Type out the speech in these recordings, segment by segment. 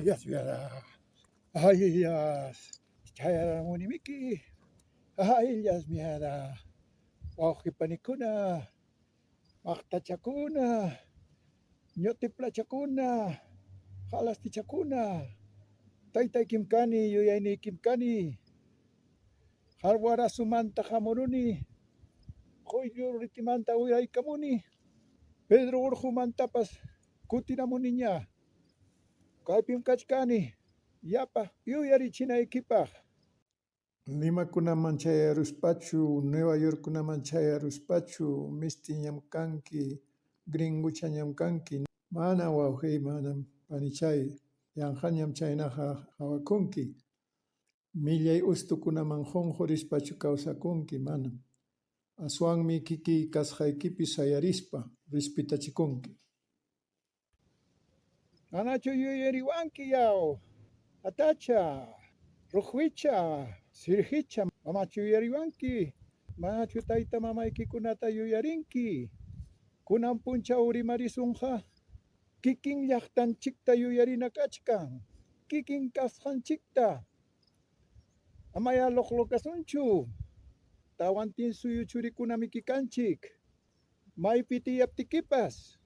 Yes, yara. Ay, yes. Chayara munimiki. Ay, yes, miara. Wauki panikuna. Maktachakuna. Nyotiplachakuna. Halastichakuna. Taytay kimkani, yuyayni kimkani. Harwara sumanta hamuruni. Hoyo ritimanta uyaykamuni. Pedro urjumantapas kutinamuniña. Kaypim kachkani. Yapa yuyarichinaykipa. Limakunaman chayaruspachu, Nueva Yorkkunaman chayaruspachu, mistiñam kanki, gringuchañam kanki, mana wawqi, mana panichay, yanqañam chaynaqa hawakunki, millay ustukunaman qunqurispachu kawsakunki, mana. Aswanmi kiki kasqaykipi sayarispa, rispitachikunki. Anachu yuyariwanki yao, atacha, ruhwicha, sirhicha, mamachu yuyariwanki, manachu tayta mamaykikunata yuyarinki, kunan puncha urimarisunqa, kikin llaqtanchikta yuyarina kachkan, kikin kasqanchikta, amaya loqlokasunchu, tawantin suyu churikunami kikanchik, maypi tiyaptikipas,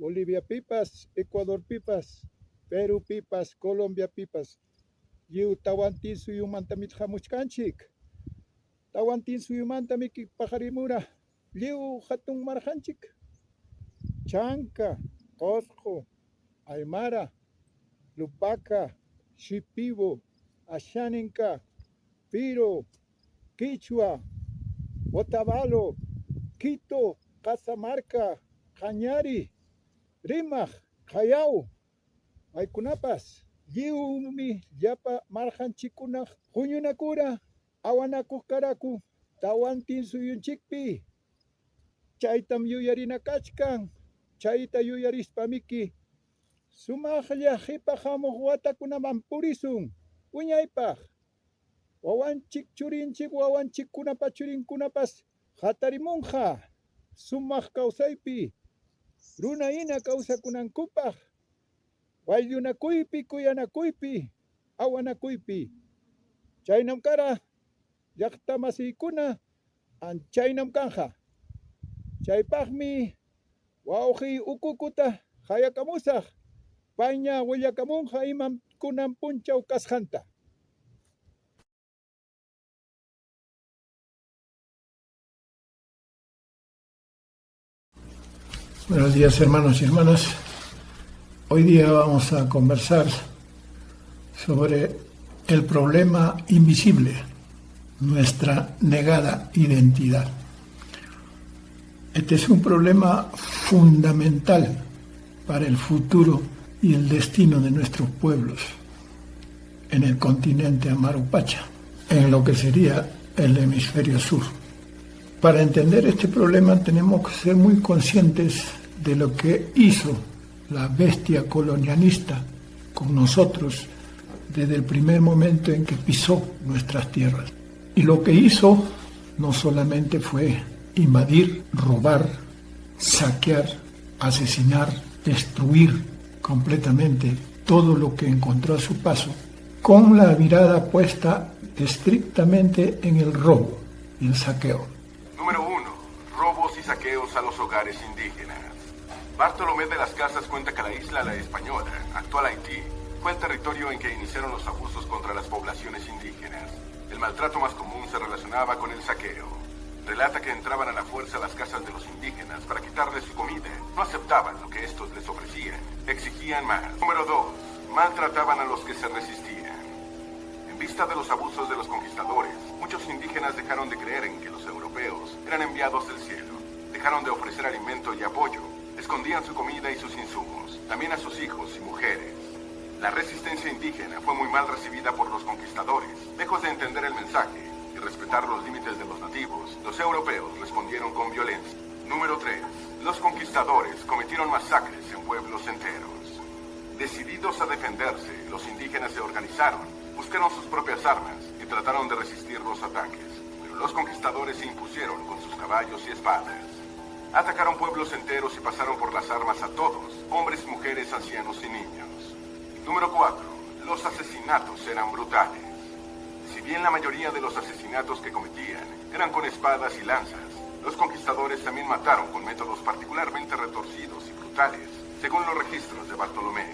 Bolivia pipas, Ecuador pipas, Perú pipas, Colombia pipas, yu tawantin suyumanta mithamuchkanchik, tawantin suyumanta miki pajarimura, liu hatun marjanchik, Chanka, Cosco, Aymara, Lupaca, Shipibo, Ashaninka, Piro, Quichua, Otavalo, Quito, Casamarca, Cañari, Rimaj, Callao, Aykunapas, Yiumi, Yapa, Marjanchikuna, Juñunakura, Awanaku Karaku, Tawantin Suyunchikpi, Chaitam Yuyarina Kachkan, Chaita Yuyarispamiki, Sumajya Hipa Hamuj Watakunaman Purisun, Uñaypaj, Wawanchik Churinchik, Wawanchik Kunapas Churinkunapas, Hatarimunja, Sumaj Kausaipi, Runaina kawsakunankupaq, wayllunakuypi, kuyanakuypi, awanakuypi. Chaynam kara, llaqta masiykuna, chaynam kanja. Chaypaqmi wawqi ukukuta hayakamusaq, payña willakamunqa imam kunan punchaw kasqanta. Buenos días, hermanos y hermanas. Hoy día vamos a conversar sobre el problema invisible, nuestra negada identidad. Este es un problema fundamental para el futuro y el destino de nuestros pueblos en el continente Amarupacha, en lo que sería el hemisferio sur. Para entender este problema tenemos que ser muy conscientes de lo que hizo la bestia colonialista con nosotros desde el primer momento en que pisó nuestras tierras. Y lo que hizo no solamente fue invadir, robar, saquear, asesinar, destruir completamente todo lo que encontró a su paso, con la mirada puesta estrictamente en el robo y el saqueo. Número 1. Robos y saqueos a los hogares indígenas. Bartolomé de las Casas cuenta que la isla La Española, actual Haití, fue el territorio en que iniciaron los abusos contra las poblaciones indígenas. El maltrato más común se relacionaba con el saqueo. Relata que entraban a la fuerza a las casas de los indígenas para quitarles su comida. No aceptaban lo que estos les ofrecían. Exigían más. Número 2. Maltrataban a los que se resistían. En vista de los abusos de los conquistadores, muchos indígenas dejaron de creer en que los europeos eran enviados del cielo. Dejaron de ofrecer alimento y apoyo. Escondían su comida y sus insumos, también a sus hijos y mujeres. La resistencia indígena fue muy mal recibida por los conquistadores. Lejos de entender el mensaje y respetar los límites de los nativos, los europeos respondieron con violencia. Número 3. Los conquistadores cometieron masacres en pueblos enteros. Decididos a defenderse, los indígenas se organizaron, buscaron sus propias armas y trataron de resistir los ataques. Pero los conquistadores se impusieron con sus caballos y espadas. Atacaron pueblos enteros y pasaron por las armas a todos, hombres, mujeres, ancianos y niños. Número 4. los asesinatos eran brutales. Si bien la mayoría de los asesinatos que cometían eran con espadas y lanzas, los conquistadores también mataron con métodos particularmente retorcidos y brutales, según los registros de Bartolomé.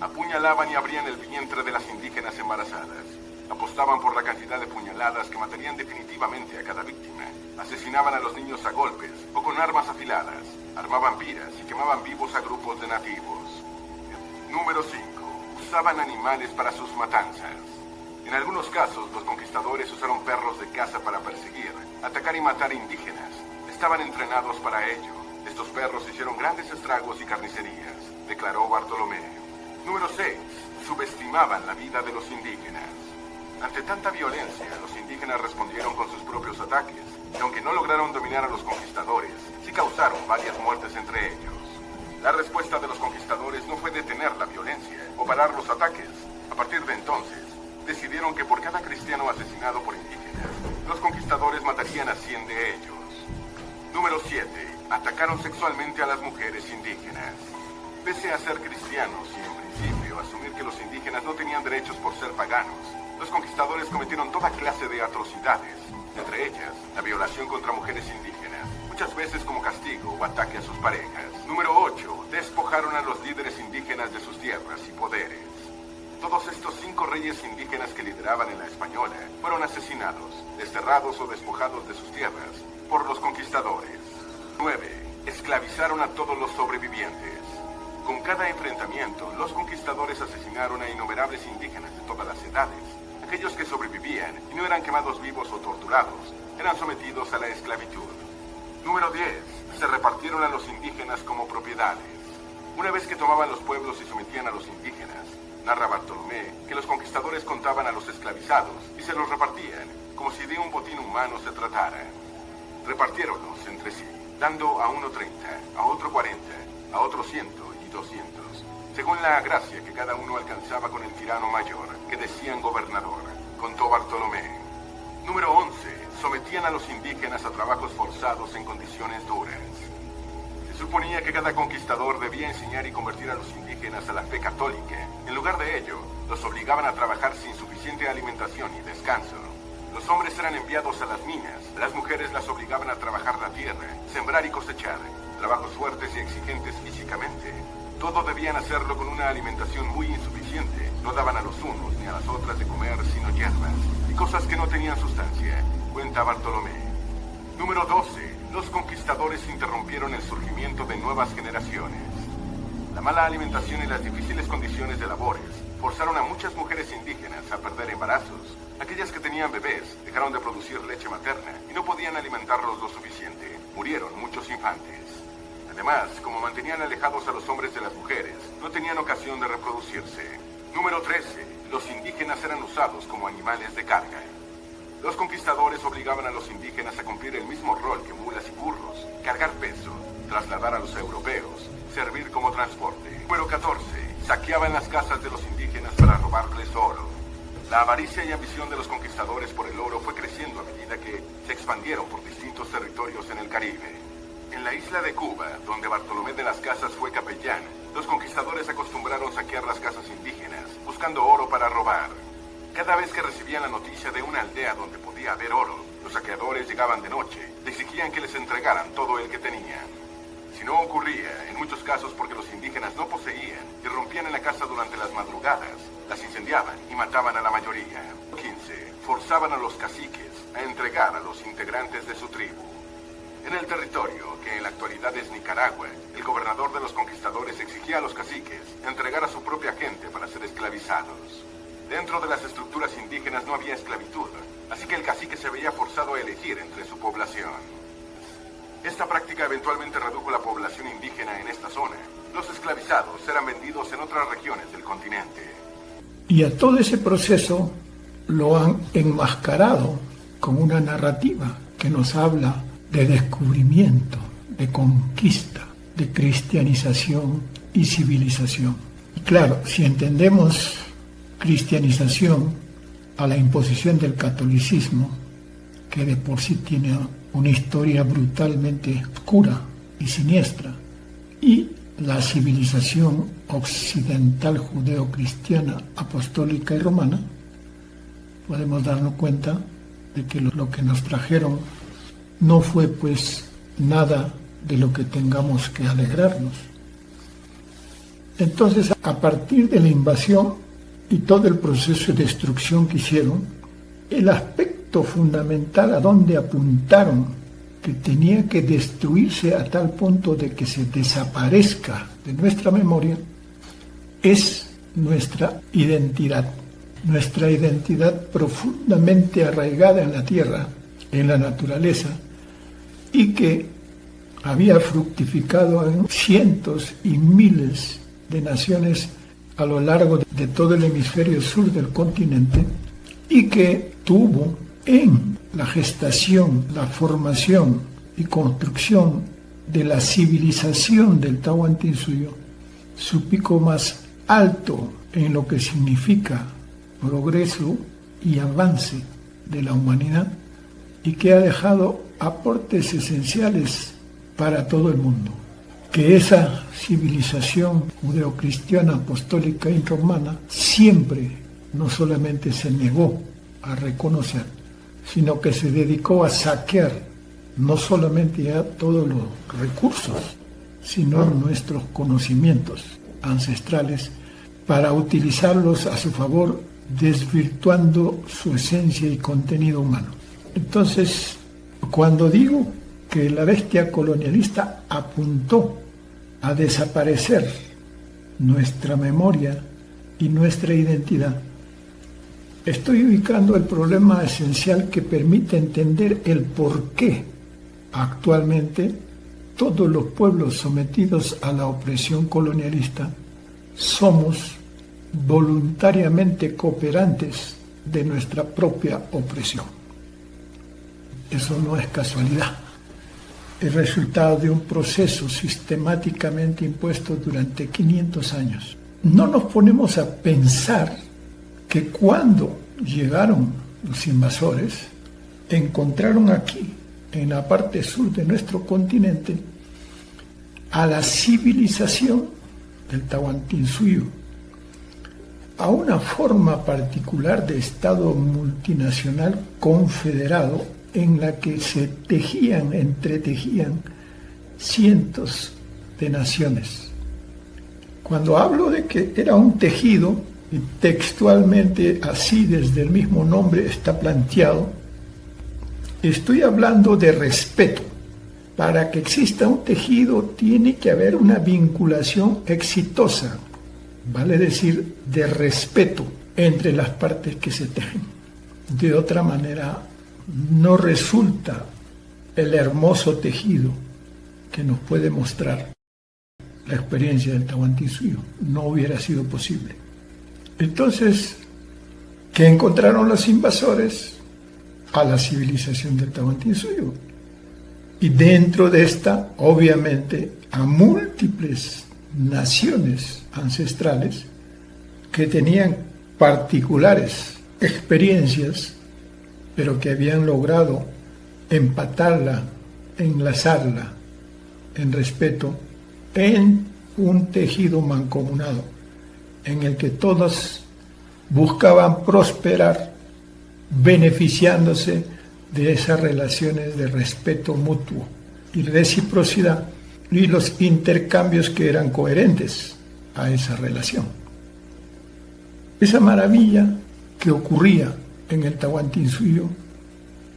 Apuñalaban y abrían el vientre de las indígenas embarazadas. Apostaban por la cantidad de puñaladas que matarían definitivamente a cada víctima. Asesinaban a los niños a golpes o con armas afiladas. Armaban piras y quemaban vivos a grupos de nativos. Número 5. Usaban animales para sus matanzas. En algunos casos, los conquistadores usaron perros de caza para perseguir, atacar y matar indígenas. Estaban entrenados para ello. Estos perros hicieron grandes estragos y carnicerías, declaró Bartolomé. Número 6. Subestimaban la vida de los indígenas. Ante tanta violencia, los indígenas respondieron con sus propios ataques, y aunque no lograron dominar a los conquistadores, sí causaron varias muertes entre ellos. La respuesta de los conquistadores no fue detener la violencia o parar los ataques. A partir de entonces, decidieron que por cada cristiano asesinado por indígenas, los conquistadores matarían a 100 de ellos. Número 7. Atacaron sexualmente a las mujeres indígenas. Pese a ser cristianos y en principio asumir que los indígenas no tenían derechos por ser paganos, los conquistadores cometieron toda clase de atrocidades, entre ellas la violación contra mujeres indígenas, muchas veces como castigo o ataque a sus parejas. Número 8. Despojaron a los líderes indígenas de sus tierras y poderes. Todos estos 5 reyes indígenas que lideraban en la Española fueron asesinados, desterrados o despojados de sus tierras por los conquistadores. 9. Esclavizaron a todos los sobrevivientes. Con cada enfrentamiento, los conquistadores asesinaron a innumerables indígenas de todas las edades. Aquellos que sobrevivían y no eran quemados vivos o torturados, eran sometidos a la esclavitud. Número 10. Se repartieron a los indígenas como propiedades. Una vez que tomaban los pueblos y sometían a los indígenas, narra Bartolomé que los conquistadores contaban a los esclavizados y se los repartían, como si de un botín humano se tratara. Repartiéronlos entre sí, dando a uno 30, a otro 40, a otro 100 y 200, según la gracia que cada uno alcanzaba con el tirano mayor, que decían gobernador, contó Bartolomé. Número 11. Sometían a los indígenas a trabajos forzados en condiciones duras. Se suponía que cada conquistador debía enseñar y convertir a los indígenas a la fe católica. En lugar de ello, los obligaban a trabajar sin suficiente alimentación y descanso. Los hombres eran enviados a las minas, las mujeres las obligaban a trabajar la tierra, sembrar y cosechar, trabajos fuertes y exigentes físicamente. Todo debían hacerlo con una alimentación muy insuficiente. No daban a los unos ni a las otras de comer sino hierbas y cosas que no tenían sustancia, cuenta Bartolomé. Número 12. Los conquistadores interrumpieron el surgimiento de nuevas generaciones. La mala alimentación y las difíciles condiciones de labores forzaron a muchas mujeres indígenas a perder embarazos. Aquellas que tenían bebés dejaron de producir leche materna y no podían alimentarlos lo suficiente. Murieron muchos infantes. Además, como mantenían alejados a los hombres de las mujeres, no tenían ocasión de reproducirse. Número 13. Los indígenas eran usados como animales de carga. Los conquistadores obligaban a los indígenas a cumplir el mismo rol que mulas y burros, cargar peso, trasladar a los europeos, servir como transporte. Número 14. Saqueaban las casas de los indígenas para robarles oro. La avaricia y ambición de los conquistadores por el oro fue creciendo a medida que se expandieron por distintos territorios en el Caribe. En la isla de Cuba, donde Bartolomé de las Casas fue capellán, los conquistadores acostumbraron saquear las casas indígenas, buscando oro para robar. Cada vez que recibían la noticia de una aldea donde podía haber oro, los saqueadores llegaban de noche, le exigían que les entregaran todo el que tenían. Si no ocurría, en muchos casos porque los indígenas no poseían, irrumpían en la casa durante las madrugadas, las incendiaban y mataban a la mayoría. 15. Forzaban a los caciques a entregar a los integrantes de su tribu. En el territorio, que en la actualidad es Nicaragua, el gobernador de los conquistadores exigía a los caciques entregar a su propia gente para ser esclavizados. Dentro de las estructuras indígenas no había esclavitud, así que el cacique se veía forzado a elegir entre su población. Esta práctica eventualmente redujo la población indígena en esta zona. Los esclavizados eran vendidos en otras regiones del continente. Y a todo ese proceso lo han enmascarado con una narrativa que nos habla de descubrimiento, de conquista, de cristianización y civilización. Y claro, si entendemos cristianización a la imposición del catolicismo, que de por sí tiene una historia brutalmente oscura y siniestra, y la civilización occidental judeo-cristiana, apostólica y romana, podemos darnos cuenta de que lo que nos trajeron no fue pues nada de lo que tengamos que alegrarnos. Entonces, a partir de la invasión y todo el proceso de destrucción que hicieron, el aspecto fundamental a donde apuntaron que tenía que destruirse a tal punto de que se desaparezca de nuestra memoria, es nuestra identidad profundamente arraigada en la tierra, en la naturaleza, y que había fructificado en cientos y miles de naciones a lo largo de todo el hemisferio sur del continente, y que tuvo en la gestación, la formación y construcción de la civilización del Tahuantinsuyo su pico más alto en lo que significa progreso y avance de la humanidad, y que ha dejado aportes esenciales para todo el mundo. Que esa civilización judeocristiana, apostólica y romana siempre no solamente se negó a reconocer, sino que se dedicó a saquear no solamente ya todos los recursos, sino nuestros conocimientos ancestrales para utilizarlos a su favor, desvirtuando su esencia y contenido humano. Entonces, cuando digo que la bestia colonialista apuntó a desaparecer nuestra memoria y nuestra identidad, estoy ubicando el problema esencial que permite entender el por qué actualmente todos los pueblos sometidos a la opresión colonialista somos voluntariamente cooperantes de nuestra propia opresión. Eso no es casualidad. Es resultado de un proceso sistemáticamente impuesto durante 500 años. No nos ponemos a pensar que cuando llegaron los invasores, encontraron aquí, en la parte sur de nuestro continente, a la civilización del Tahuantinsuyo, a una forma particular de Estado multinacional confederado en la que se entretejían cientos de naciones. Cuando hablo de que era un tejido, y textualmente así desde el mismo nombre está planteado, estoy hablando de respeto. Para que exista un tejido tiene que haber una vinculación exitosa, vale decir, de respeto entre las partes que se tejen. De otra manera, no resulta el hermoso tejido que nos puede mostrar la experiencia del Tahuantinsuyo. No hubiera sido posible. Entonces, ¿qué encontraron los invasores? A la civilización del Tahuantinsuyo. Y dentro de esta, obviamente, a múltiples naciones ancestrales que tenían particulares experiencias, pero que habían logrado empatarla, enlazarla en respeto, en un tejido mancomunado, en el que todos buscaban prosperar, beneficiándose de esas relaciones de respeto mutuo y reciprocidad y los intercambios que eran coherentes a esa relación. Esa maravilla que ocurría en el Tahuantinsuyo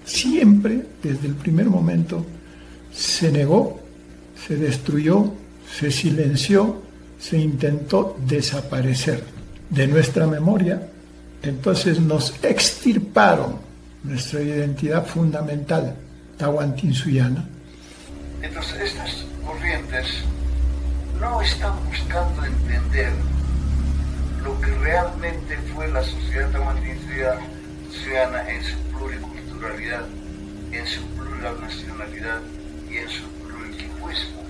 siempre, desde el primer momento, se negó, se destruyó, se silenció, se intentó desaparecer de nuestra memoria. Entonces nos extirparon nuestra identidad fundamental tahuantinsuyana. Entonces estas corrientes no están buscando entender lo que realmente fue la sociedad tahuantinsuyana en su pluriculturalidad, en su plurinacionalidad y en su plurilingüismo,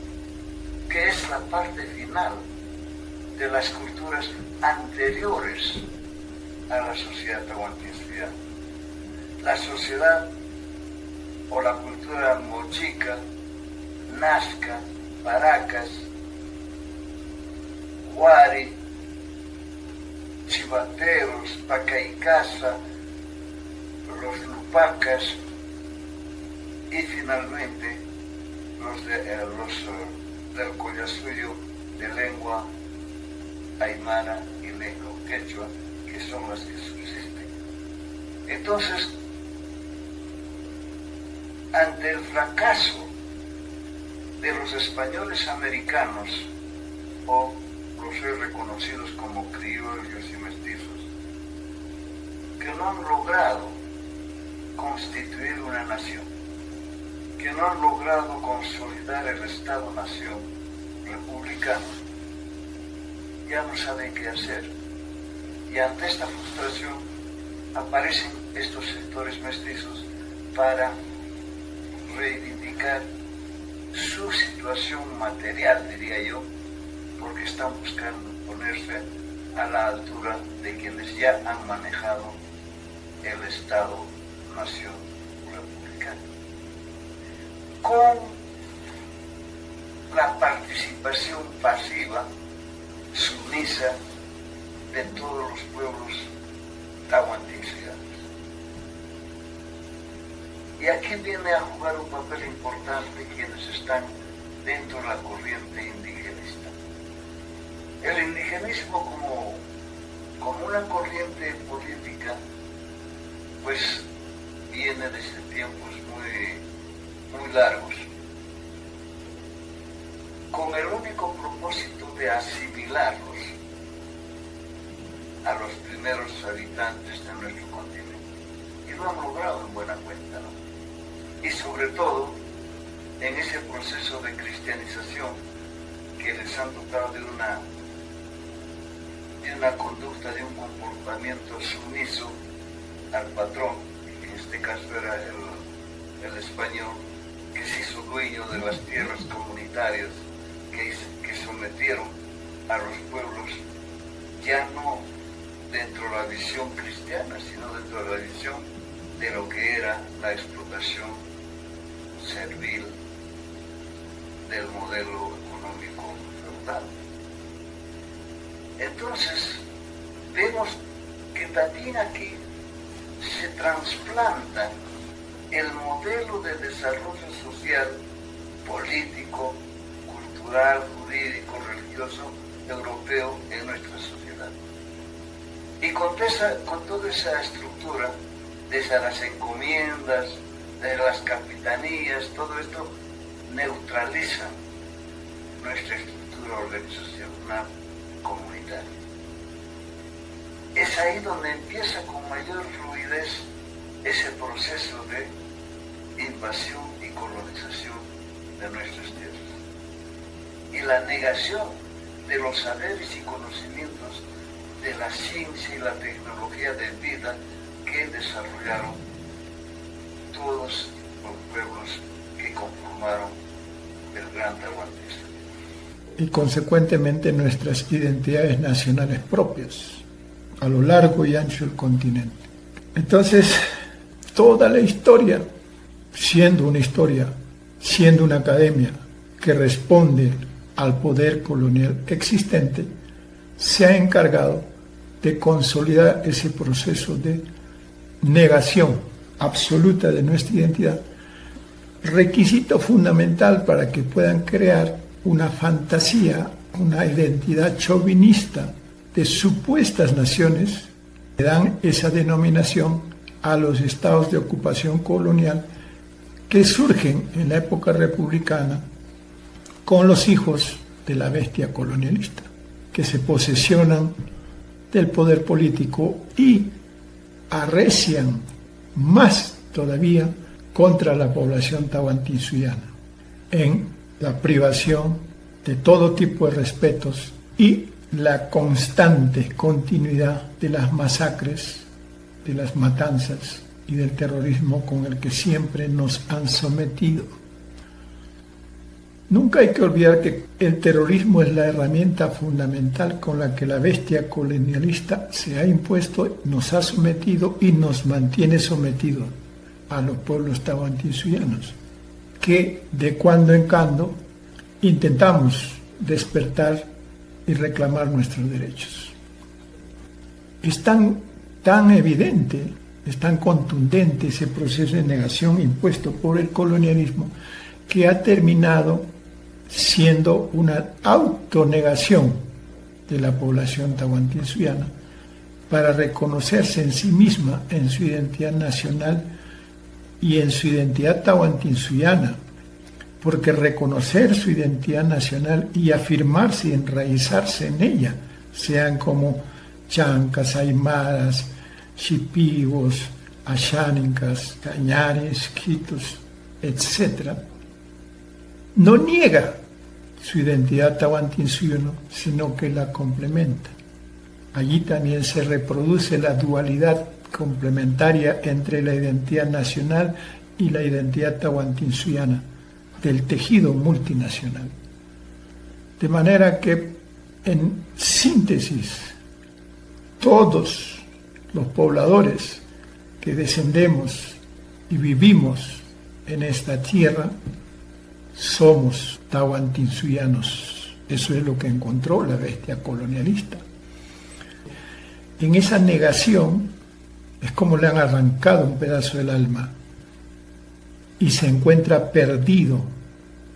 que es la parte final de las culturas anteriores a la sociedad tahuantinsuyana. La sociedad o la cultura mochica, nazca, paracas, Huari, Chivateros, Pacaicasa, los Lupacas y finalmente los del Collasuyo de lengua aymara y lengua quechua, que son las que subsisten. Entonces, ante el fracaso de los españoles americanos, o los reconocidos como criollos y mestizos, que no han logrado constituir una nación, que no han logrado consolidar el Estado-Nación republicano, ya no saben qué hacer. Y ante esta frustración aparecen estos sectores mestizos para reivindicar su situación material, diría yo, porque están buscando ponerse a la altura de quienes ya han manejado el Estado-Nación republicano. Con la participación pasiva, sumisa, de todos los pueblos tahuantinsuyanos. Y aquí viene a jugar un papel importante quienes están dentro de la corriente indigenista. El indigenismo como una corriente política, pues viene desde tiempos muy largos, con el único propósito de asimilarlos a los primeros habitantes de nuestro continente. Y lo han logrado en buena cuenta, ¿no? Y sobre todo, en ese proceso de cristianización que les han dotado de una conducta, de un comportamiento sumiso al patrón, que en este caso era el español, que se hizo dueño de las tierras comunitarias, que sometieron a los pueblos, ya no dentro de la visión cristiana, sino dentro de la visión de lo que era la explotación servil del modelo económico feudal. Entonces, vemos que también aquí se trasplanta el modelo de desarrollo social, político, cultural, jurídico, religioso, europeo en nuestra sociedad. Y con toda esa estructura, desde las encomiendas, de las capitanías, todo esto neutraliza nuestra estructura organizacional comunitaria. Es ahí donde empieza con mayor fluidez ese proceso de invasión y colonización de nuestras tierras. Y la negación de los saberes y conocimientos de la ciencia y la tecnología de vida que desarrollaron todos los pueblos que conformaron el gran Tahuantinsuyo. Y consecuentemente nuestras identidades nacionales propias a lo largo y ancho del continente. Entonces, toda la historia, siendo una academia que responde al poder colonial existente, se ha encargado de consolidar ese proceso de negación absoluta de nuestra identidad, requisito fundamental para que puedan crear una fantasía, una identidad chauvinista de supuestas naciones que dan esa denominación a los estados de ocupación colonial que surgen en la época republicana con los hijos de la bestia colonialista, que se posesionan del poder político y arrecian más todavía contra la población tahuantinsuyana en la privación de todo tipo de respetos y la constante continuidad de las masacres, de las matanzas y del terrorismo con el que siempre nos han sometido. Nunca hay que olvidar que el terrorismo es la herramienta fundamental con la que la bestia colonialista se ha impuesto, nos ha sometido y nos mantiene sometidos a los pueblos tahuantinsuyanos, que de cuando en cuando intentamos despertar y reclamar nuestros derechos. Es tan evidente, es tan contundente ese proceso de negación impuesto por el colonialismo que ha terminado siendo una autonegación de la población tahuantinsuiana para reconocerse en sí misma, en su identidad nacional y en su identidad tahuantinsuiana, porque reconocer su identidad nacional y afirmarse y enraizarse en ella, sean como chancas, aymaras, shipigos, ashánicas, cañares, quitos, etc., no niega su identidad tahuantinsuyo, sino que la complementa. Allí también se reproduce la dualidad complementaria entre la identidad nacional y la identidad tahuantinsuyana del tejido multinacional. De manera que, en síntesis, todos los pobladores que descendemos y vivimos en esta tierra somos tahuantinsuyanos. Eso es lo que encontró la bestia colonialista. En esa negación es como le han arrancado un pedazo del alma y se encuentra perdido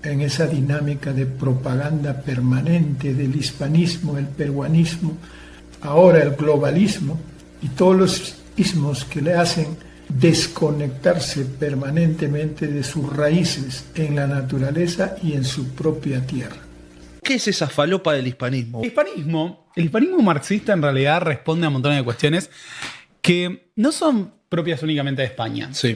en esa dinámica de propaganda permanente del hispanismo, el peruanismo, ahora el globalismo y todos los ismos que le hacen desconectarse permanentemente de sus raíces en la naturaleza y en su propia tierra. ¿Qué es esa falopa del hispanismo? El hispanismo marxista en realidad responde a montones de cuestiones que no son propias únicamente de España. Sí.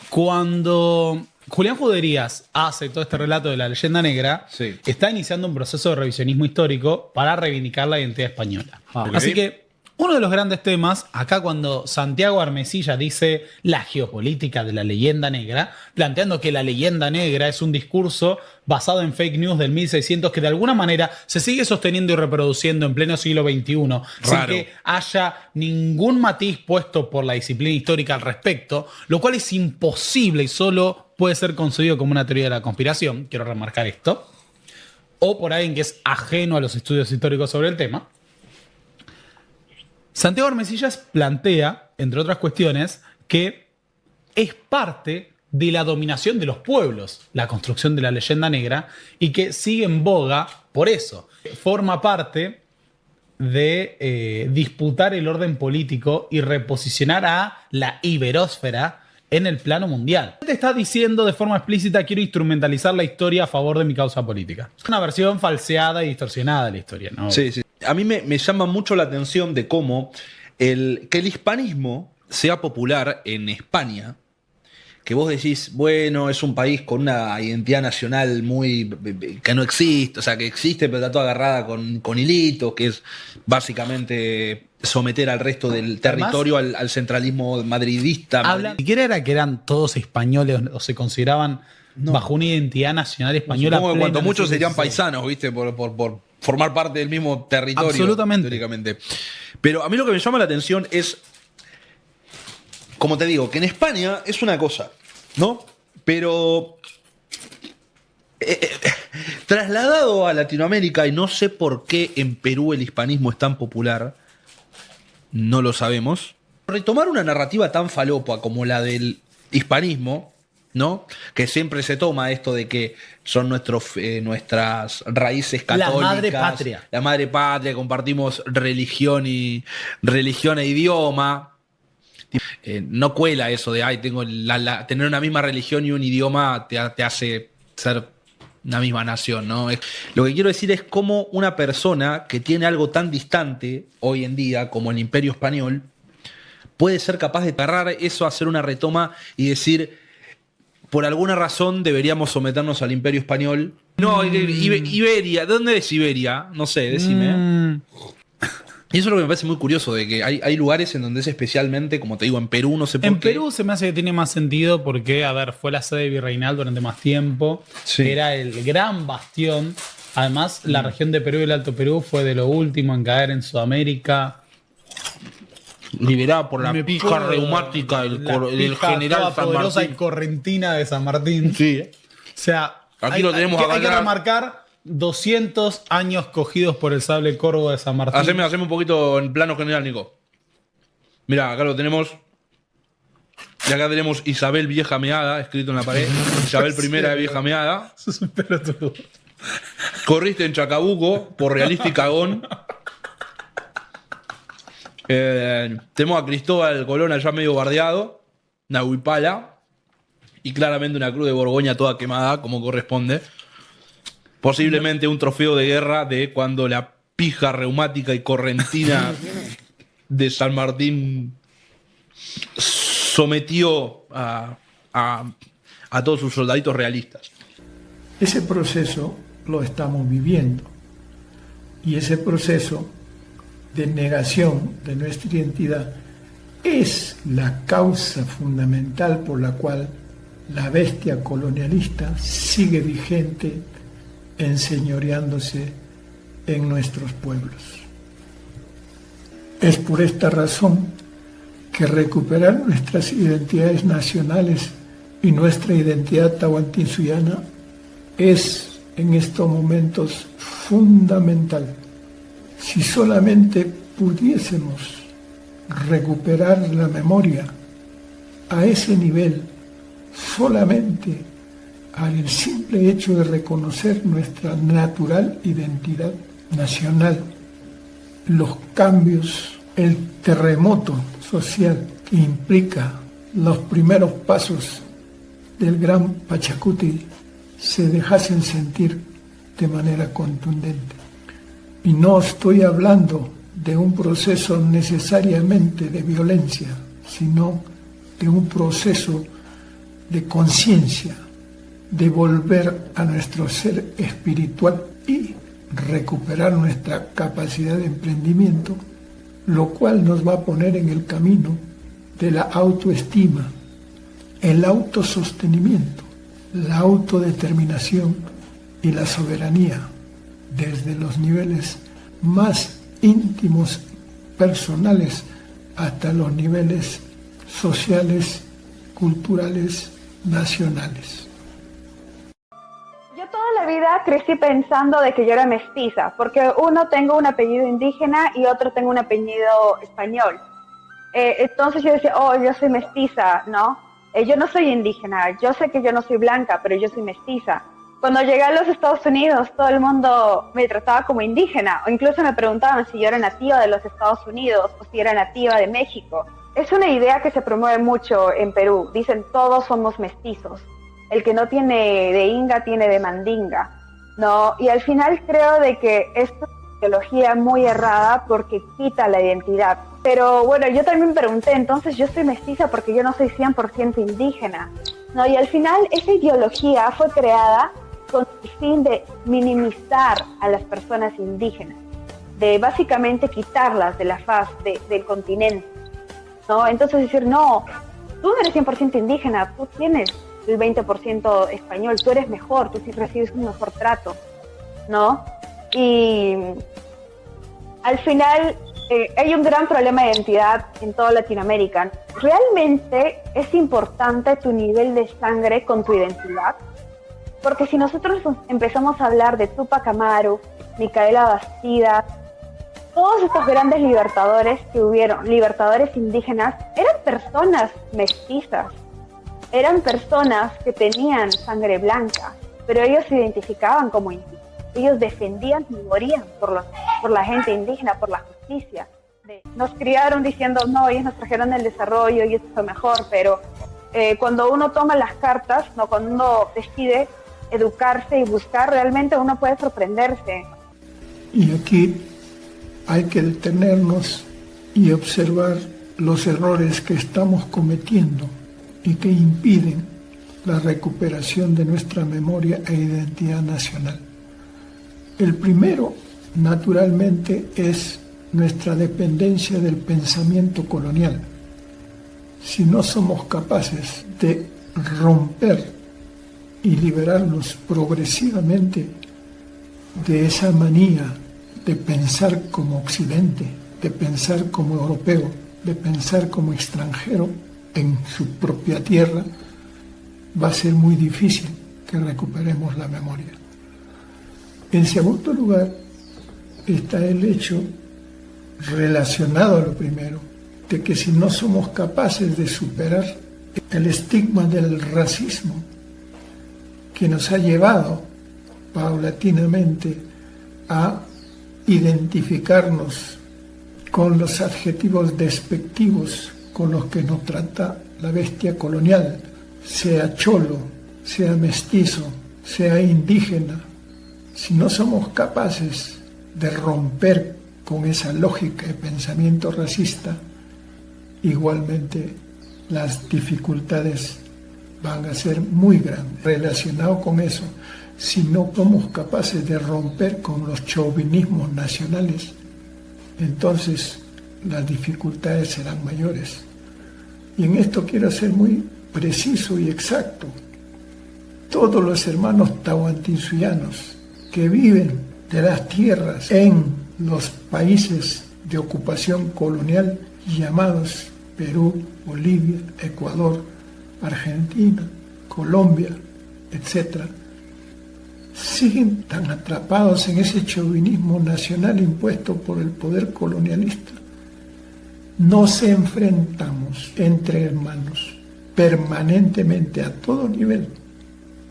Cuando Julián Juderías hace todo este relato de la leyenda negra, Sí. está iniciando un proceso de revisionismo histórico para reivindicar la identidad española. Ok. Así que uno de los grandes temas, acá cuando Santiago Armesilla dice la geopolítica de la leyenda negra, planteando que la leyenda negra es un discurso basado en fake news del 1600 que de alguna manera se sigue sosteniendo y reproduciendo en pleno siglo XXI, sin Raro. que haya ningún matiz puesto por la disciplina histórica al respecto, lo cual es imposible y solo puede ser concebido como una teoría de la conspiración, quiero remarcar esto, o por alguien que es ajeno a los estudios históricos sobre el tema. Santiago Armesillas plantea, entre otras cuestiones, que es parte de la dominación de los pueblos, la construcción de la leyenda negra, y que sigue en boga por eso. Forma parte de disputar el orden político y reposicionar a la iberósfera en el plano mundial. Te está diciendo de forma explícita: quiero instrumentalizar la historia a favor de mi causa política. Es una versión falseada y distorsionada de la historia, ¿no? Sí, sí. A mí me llama mucho la atención de cómo que el hispanismo sea popular en España, que vos decís, bueno, es un país con una identidad nacional muy que no existe, o sea, que existe pero está toda agarrada con hilitos, que es básicamente someter al resto del territorio al centralismo madridista. Hablan, ni siquiera era que eran todos españoles o se consideraban bajo una identidad nacional española. Supongo que plena cuanto en el muchos siglo serían XVI. paisanos, ¿viste? Por formar parte del mismo territorio. Absolutamente. Teóricamente. Pero a mí lo que me llama la atención es, como te digo, que en España es una cosa, ¿no? Pero trasladado a Latinoamérica, y no sé por qué en Perú el hispanismo es tan popular, no lo sabemos. Retomar una narrativa tan falopa como la del hispanismo, ¿no? Que siempre se toma esto de que son nuestras raíces católicas. La madre patria. La madre patria, compartimos religión e idioma. No cuela eso de, ay, tengo tener una misma religión y un idioma te hace ser una misma nación, ¿no? Lo que quiero decir es cómo una persona que tiene algo tan distante hoy en día como el Imperio Español puede ser capaz de agarrar eso, hacer una retoma y decir, por alguna razón deberíamos someternos al Imperio Español. No, Iberia. ¿De dónde es Iberia? No sé, decime. Y eso es lo que me parece muy curioso, de que hay lugares en donde es especialmente, como te digo, en Perú no sé por qué. En Perú se me hace que tiene más sentido porque, a ver, fue la sede virreinal durante más tiempo. Sí. Era el gran bastión. Además, la región de Perú y el Alto Perú fue de lo último en caer en Sudamérica. Liberada por la Me pija puedo- reumática del pija general toda San poderosa Martín. y correntina de San Martín. Sí. O sea, Aquí lo tenemos acá hay que atrás. remarcar 200 años cogidos por el sable corvo de San Martín. Haceme un poquito en plano general, Nico. Mira, acá lo tenemos. Y acá tenemos Isabel Vieja Meada, escrito en la pared. Isabel I de Vieja Meada. Eso es un pelotudo. Corriste en Chacabuco por Realista y Cagón. Tenemos a Cristóbal Colón allá medio bardeado. Una huipala. Y claramente una cruz de Borgoña toda quemada, como corresponde. Posiblemente un trofeo de guerra de cuando la pija reumática y correntina de San Martín sometió a todos sus soldaditos realistas. Ese proceso lo estamos viviendo. Y ese proceso de negación de nuestra identidad es la causa fundamental por la cual la bestia colonialista sigue vigente, enseñoreándose en nuestros pueblos. Es por esta razón que recuperar nuestras identidades nacionales y nuestra identidad tahuantinsuiana es en estos momentos fundamental. Si solamente pudiésemos recuperar la memoria a ese nivel, solamente al simple hecho de reconocer nuestra natural identidad nacional, los cambios, el terremoto social que implica los primeros pasos del gran Pachacuti se dejasen sentir de manera contundente. Y no estoy hablando de un proceso necesariamente de violencia, sino de un proceso de conciencia, de volver a nuestro ser espiritual y recuperar nuestra capacidad de emprendimiento, lo cual nos va a poner en el camino de la autoestima, el autosostenimiento, la autodeterminación y la soberanía desde los niveles más íntimos, personales, hasta los niveles sociales, culturales, nacionales. Yo toda la vida crecí pensando de que yo era mestiza, porque uno tengo un apellido indígena y otro tengo un apellido español. Entonces yo decía, oh, yo soy mestiza, ¿no? Yo no soy indígena, yo sé que yo no soy blanca, pero yo soy mestiza. Cuando llegué a los Estados Unidos, todo el mundo me trataba como indígena, o incluso me preguntaban si yo era nativa de los Estados Unidos o si era nativa de México. Es una idea que se promueve mucho en Perú. Dicen, todos somos mestizos. El que no tiene de inga, tiene de mandinga, ¿no? Y al final creo de que esto es una ideología muy errada porque quita la identidad. Pero bueno, yo también me pregunté, entonces yo soy mestiza porque yo no soy 100% indígena, ¿no? Y al final esa ideología fue creada con el fin de minimizar a las personas indígenas, de básicamente quitarlas de la faz del continente, ¿no? Entonces decir, no, tú no eres 100% indígena, tú tienes el 20% español, tú eres mejor, tú sí recibes un mejor trato, ¿no? Y al final hay un gran problema de identidad en toda Latinoamérica. ¿Realmente es importante tu nivel de sangre con tu identidad? Porque si nosotros empezamos a hablar de Túpac Amaru, Micaela Bastida, todos estos grandes libertadores que hubieron, libertadores indígenas, eran personas mestizas, eran personas que tenían sangre blanca, pero ellos se identificaban como indígenas. Ellos defendían y morían por la gente indígena, por la justicia. Nos criaron diciendo, no, ellos nos trajeron el desarrollo y esto fue mejor, pero cuando uno toma las cartas, no, cuando uno decide educarse y buscar, realmente uno puede sorprenderse. Y aquí hay que detenernos y observar los errores que estamos cometiendo y que impiden la recuperación de nuestra memoria e identidad nacional. El primero, naturalmente, es nuestra dependencia del pensamiento colonial. Si no somos capaces de romper y liberarnos progresivamente de esa manía de pensar como occidente, de pensar como europeo, de pensar como extranjero en su propia tierra, va a ser muy difícil que recuperemos la memoria. En segundo lugar, está el hecho relacionado a lo primero, de que si no somos capaces de superar el estigma del racismo que nos ha llevado paulatinamente a identificarnos con los adjetivos despectivos con los que nos trata la bestia colonial, sea cholo, sea mestizo, sea indígena. Si no somos capaces de romper con esa lógica de pensamiento racista, igualmente las dificultades van a ser muy grandes. Relacionado con eso, si no somos capaces de romper con los chauvinismos nacionales, entonces las dificultades serán mayores. Y en esto quiero ser muy preciso y exacto. Todos los hermanos tahuantinsuyanos que viven de las tierras en los países de ocupación colonial llamados Perú, Bolivia, Ecuador, Argentina, Colombia, etc., siguen tan atrapados en ese chauvinismo nacional impuesto por el poder colonialista. Nos enfrentamos entre hermanos permanentemente a todo nivel,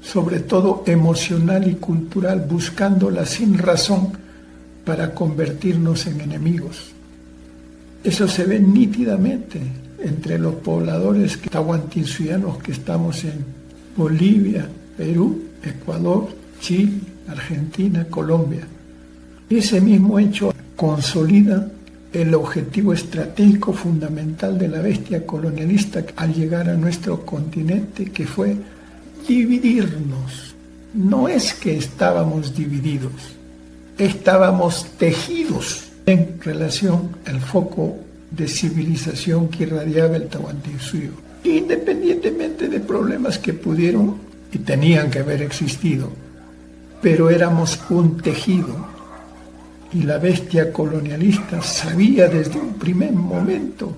sobre todo emocional y cultural, buscando la sinrazón para convertirnos en enemigos. Eso se ve nítidamente entre los pobladores tahuantinsuyanos que estamos en Bolivia, Perú, Ecuador, Chile, Argentina, Colombia. Ese mismo hecho consolida el objetivo estratégico fundamental de la bestia colonialista al llegar a nuestro continente, que fue dividirnos. No es que estábamos divididos, estábamos tejidos en relación al foco de civilización que irradiaba el Tahuantinsuyo, independientemente de problemas que pudieron y tenían que haber existido, pero éramos un tejido. Y la bestia colonialista sabía desde un primer momento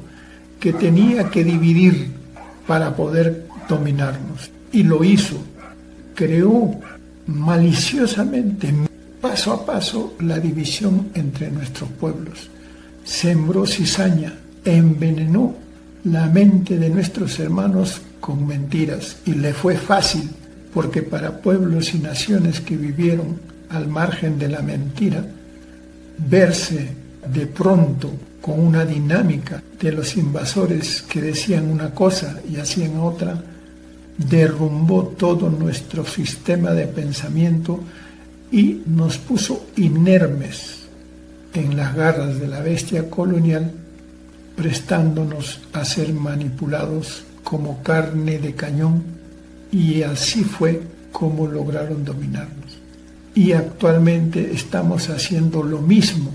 que tenía que dividir para poder dominarnos. Y lo hizo. Creó maliciosamente, paso a paso, la división entre nuestros pueblos. Sembró cizaña, envenenó la mente de nuestros hermanos con mentiras. Y le fue fácil, porque para pueblos y naciones que vivieron al margen de la mentira, verse de pronto con una dinámica de los invasores que decían una cosa y hacían otra, derrumbó todo nuestro sistema de pensamiento y nos puso inermes en las garras de la bestia colonial, prestándonos a ser manipulados como carne de cañón, y así fue como lograron dominarnos. Y actualmente estamos haciendo lo mismo,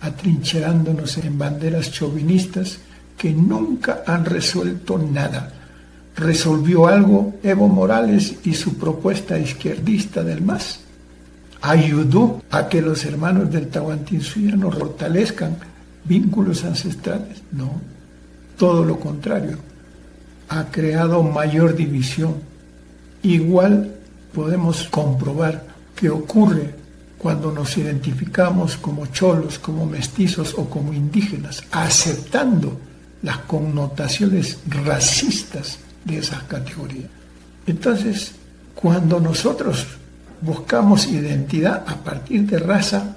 atrincherándonos en banderas chauvinistas que nunca han resuelto nada. ¿Resolvió algo Evo Morales y su propuesta izquierdista del MAS? ¿Ayudó a que los hermanos del Tahuantinsuyo fortalezcan vínculos ancestrales? No, todo lo contrario. Ha creado mayor división. Igual podemos comprobar que ocurre cuando nos identificamos como cholos, como mestizos o como indígenas, aceptando las connotaciones racistas de esas categorías. Entonces, cuando nosotros buscamos identidad a partir de raza,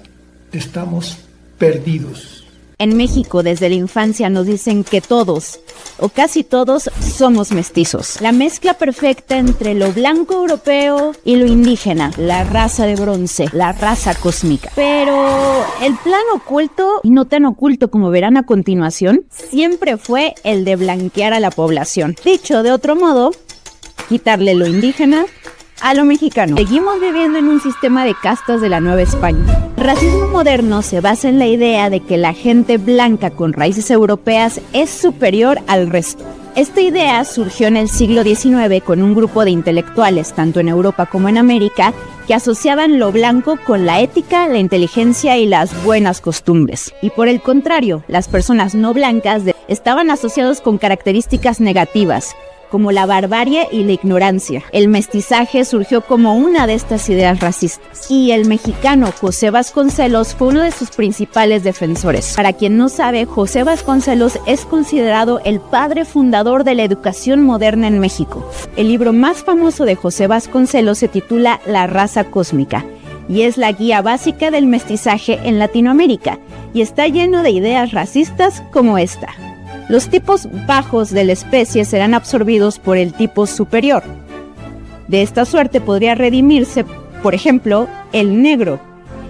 estamos perdidos. En México, desde la infancia nos dicen que todos, o casi todos, somos mestizos. La mezcla perfecta entre lo blanco europeo y lo indígena, la raza de bronce, la raza cósmica. Pero el plan oculto, y no tan oculto como verán a continuación, siempre fue el de blanquear a la población. Dicho de otro modo, quitarle lo indígena a lo mexicano. Seguimos viviendo en un sistema de castas de la Nueva España. El racismo moderno se basa en la idea de que la gente blanca con raíces europeas es superior al resto. Esta idea surgió en el siglo XIX con un grupo de intelectuales, tanto en Europa como en América, que asociaban lo blanco con la ética, la inteligencia y las buenas costumbres. Y por el contrario, las personas no blancas estaban asociados con características negativas, como la barbarie y la ignorancia. El mestizaje surgió como una de estas ideas racistas, y el mexicano José Vasconcelos fue uno de sus principales defensores. Para quien no sabe, José Vasconcelos es considerado el padre fundador de la educación moderna en México. El libro más famoso de José Vasconcelos se titula La raza cósmica, y es la guía básica del mestizaje en Latinoamérica, y está lleno de ideas racistas como esta. Los tipos bajos de la especie serán absorbidos por el tipo superior. De esta suerte podría redimirse, por ejemplo, el negro,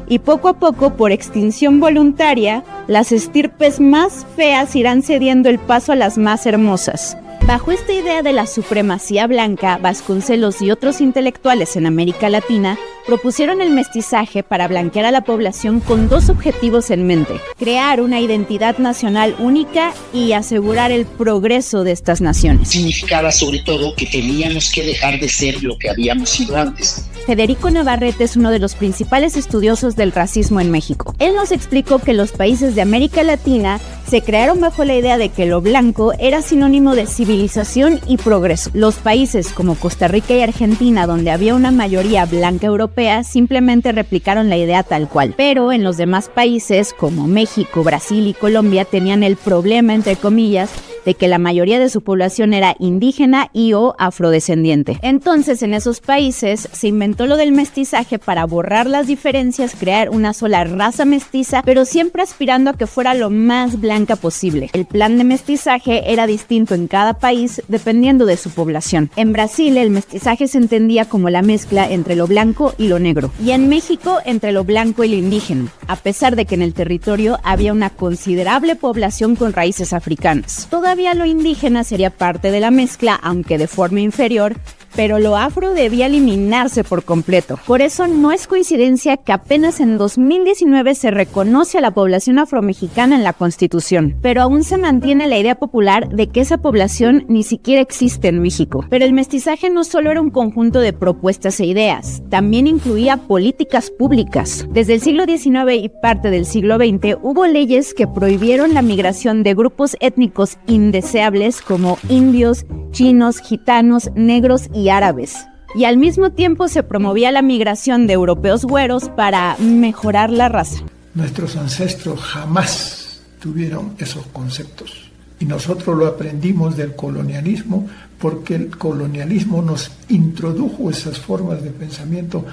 y poco a poco, por extinción voluntaria, las estirpes más feas irán cediendo el paso a las más hermosas. Bajo esta idea de la supremacía blanca, Vasconcelos y otros intelectuales en América Latina propusieron el mestizaje para blanquear a la población con dos objetivos en mente: crear una identidad nacional única y asegurar el progreso de estas naciones. Significaba sobre todo que teníamos que dejar de ser lo que habíamos sido antes. Federico Navarrete es uno de los principales estudiosos del racismo en México. Él nos explicó que los países de América Latina se crearon bajo la idea de que lo blanco era sinónimo de civilización y progreso. Los países como Costa Rica y Argentina, donde había una mayoría blanca europea, simplemente replicaron la idea tal cual. Pero en los demás países, como México, Brasil y Colombia, tenían el problema, entre comillas, de que la mayoría de su población era indígena y o afrodescendiente. Entonces, en esos países se inventó lo del mestizaje para borrar las diferencias, crear una sola raza mestiza, pero siempre aspirando a que fuera lo más blanca posible. El plan de mestizaje era distinto en cada país dependiendo de su población. En Brasil, el mestizaje se entendía como la mezcla entre lo blanco y lo negro, y en México entre lo blanco y lo indígena, a pesar de que en el territorio había una considerable población con raíces africanas. Todavía lo indígena sería parte de la mezcla, aunque de forma inferior, pero lo afro debía eliminarse por completo. Por eso no es coincidencia que apenas en 2019 se reconoce a la población afromexicana en la Constitución, pero aún se mantiene la idea popular de que esa población ni siquiera existe en México. Pero el mestizaje no solo era un conjunto de propuestas e ideas, también incluía políticas públicas. Desde el siglo XIX y parte del siglo XX hubo leyes que prohibieron la migración de grupos étnicos indeseables como indios, chinos, gitanos, negros y árabes. Y al mismo tiempo se promovía la migración de europeos güeros para mejorar la raza. Nuestros ancestros jamás tuvieron esos conceptos. Y nosotros lo aprendimos del colonialismo, porque el colonialismo nos introdujo esas formas de pensamiento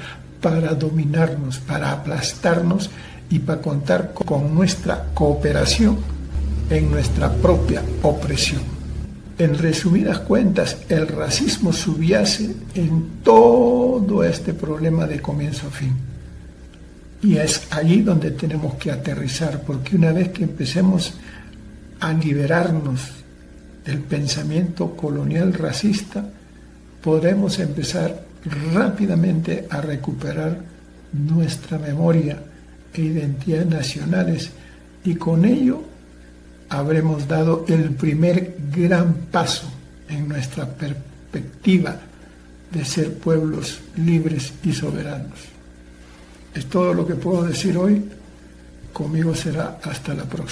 para dominarnos, para aplastarnos y para contar con nuestra cooperación en nuestra propia opresión. En resumidas cuentas, el racismo subyace en todo este problema de comienzo a fin. Y es allí donde tenemos que aterrizar, porque una vez que empecemos a liberarnos del pensamiento colonial racista, podremos empezar rápidamente a recuperar nuestra memoria e identidad nacionales, y con ello habremos dado el primer gran paso en nuestra perspectiva de ser pueblos libres y soberanos. Es todo lo que puedo decir hoy. Conmigo será hasta la próxima.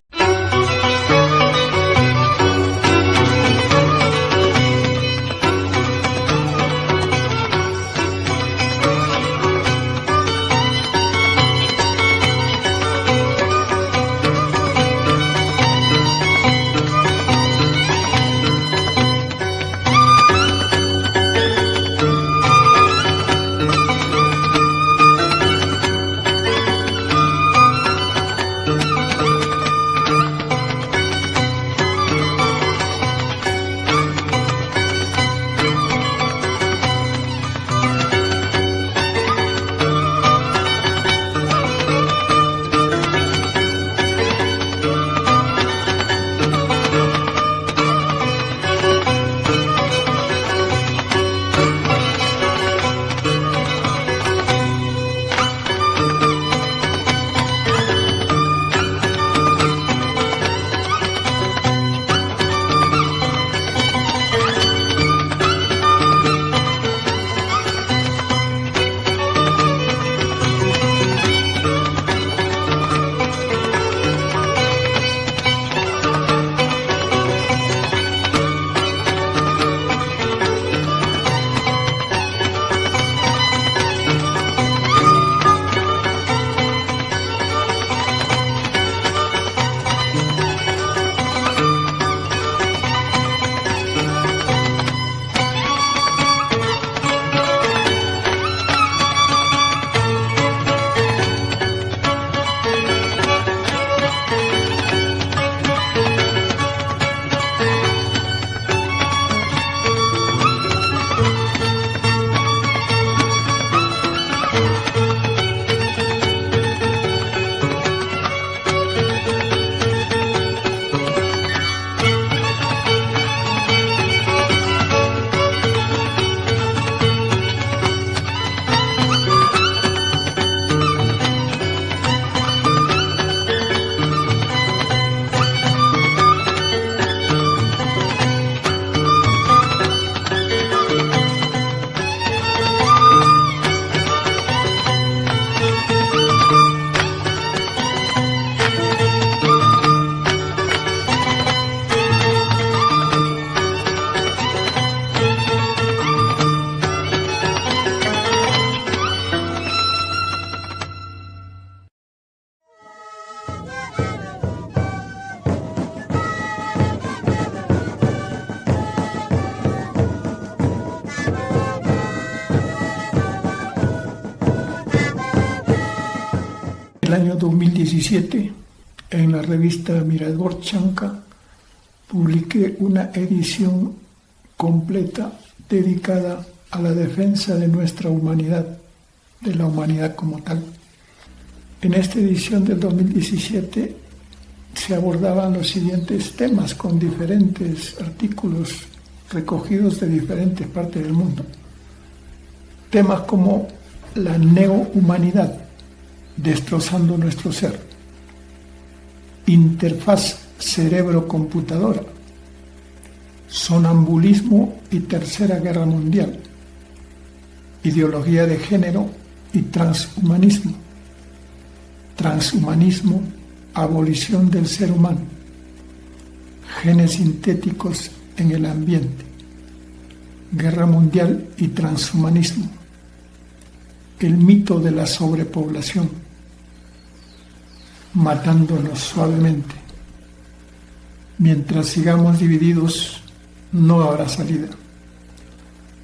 el año 2017, en la revista Mirador Chanca, publiqué una edición completa dedicada a la defensa de nuestra humanidad, de la humanidad como tal. En esta edición del 2017 se abordaban los siguientes temas con diferentes artículos recogidos de diferentes partes del mundo. Temas como la neohumanidad, destrozando nuestro ser, interfaz cerebro-computadora, sonambulismo y Tercera Guerra Mundial, ideología de género y transhumanismo, transhumanismo, abolición del ser humano, genes sintéticos en el ambiente, guerra mundial y transhumanismo, el mito de la sobrepoblación, matándonos suavemente. Mientras sigamos divididos, no habrá salida.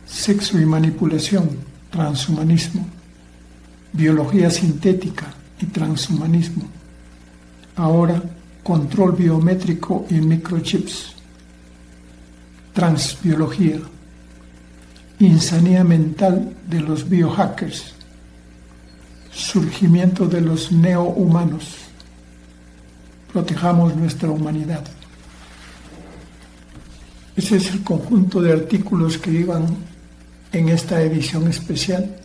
Sexo y manipulación, transhumanismo, biología sintética y transhumanismo. Ahora, control biométrico y microchips, transbiología, insanía mental de los biohackers, surgimiento de los neohumanos. Protejamos nuestra humanidad. Ese es el conjunto de artículos que iban en esta edición especial,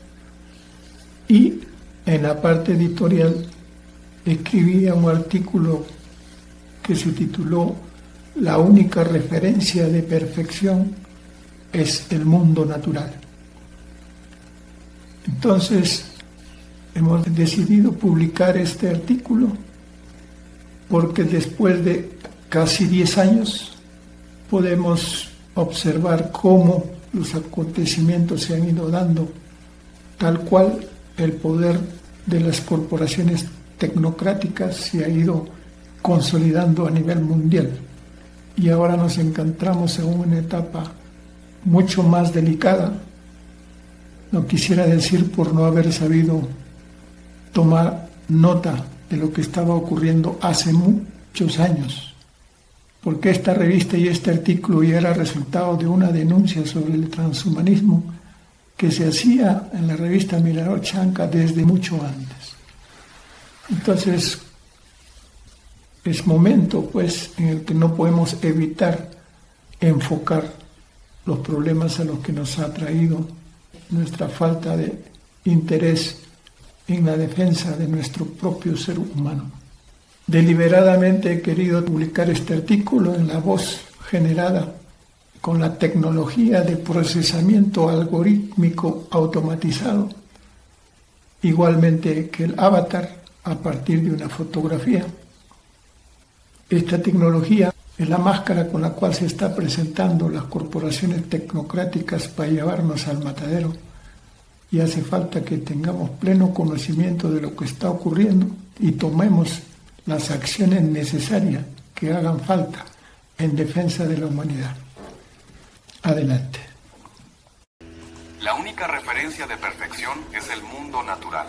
y en la parte editorial escribía un artículo que se tituló "La única referencia de perfección es el mundo natural". Entonces, hemos decidido publicar este artículo porque después de casi 10 años podemos observar cómo los acontecimientos se han ido dando, tal cual el poder de las corporaciones tecnocráticas se ha ido consolidando a nivel mundial. Y ahora nos encontramos en una etapa mucho más delicada. No quisiera decir por no haber sabido tomar nota de lo que estaba ocurriendo hace muchos años, porque esta revista y este artículo ya era resultado de una denuncia sobre el transhumanismo que se hacía en la revista Mirador Chanca desde mucho antes. Entonces, es momento pues en el que no podemos evitar enfocar los problemas a los que nos ha traído nuestra falta de interés en la defensa de nuestro propio ser humano. Deliberadamente he querido publicar este artículo en la voz generada con la tecnología de procesamiento algorítmico automatizado, igualmente que el avatar a partir de una fotografía. Esta tecnología es la máscara con la cual se está presentando las corporaciones tecnocráticas para llevarnos al matadero, y hace falta que tengamos pleno conocimiento de lo que está ocurriendo y tomemos las acciones necesarias que hagan falta en defensa de la humanidad. Adelante. La única referencia de perfección es el mundo natural.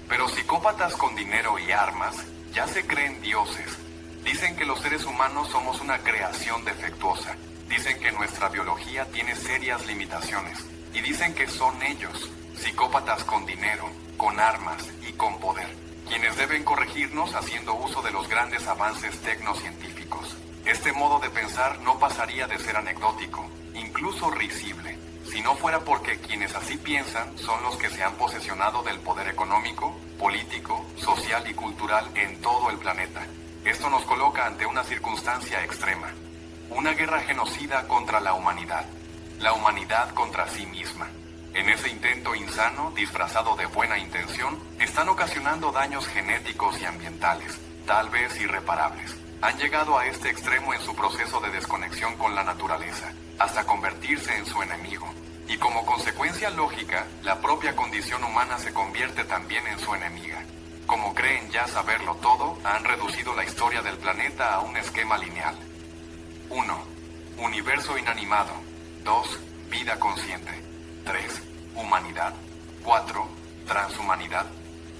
Pero psicópatas con dinero y armas ya se creen dioses. Dicen que los seres humanos somos una creación defectuosa. Dicen que nuestra biología tiene serias limitaciones. Y dicen que son ellos, psicópatas con dinero, con armas y con poder, quienes deben corregirnos haciendo uso de los grandes avances tecnocientíficos. Este modo de pensar no pasaría de ser anecdótico, incluso risible, si no fuera porque quienes así piensan son los que se han posesionado del poder económico, político, social y cultural en todo el planeta. Esto nos coloca ante una circunstancia extrema, una guerra genocida contra la humanidad contra sí misma. En ese intento insano, disfrazado de buena intención, están ocasionando daños genéticos y ambientales, tal vez irreparables. Han llegado a este extremo en su proceso de desconexión con la naturaleza, hasta convertirse en su enemigo. Y como consecuencia lógica, la propia condición humana se convierte también en su enemiga. Como creen ya saberlo todo, han reducido la historia del planeta a un esquema lineal. 1. Universo inanimado. 2. Vida consciente. 3. Humanidad. 4. Transhumanidad.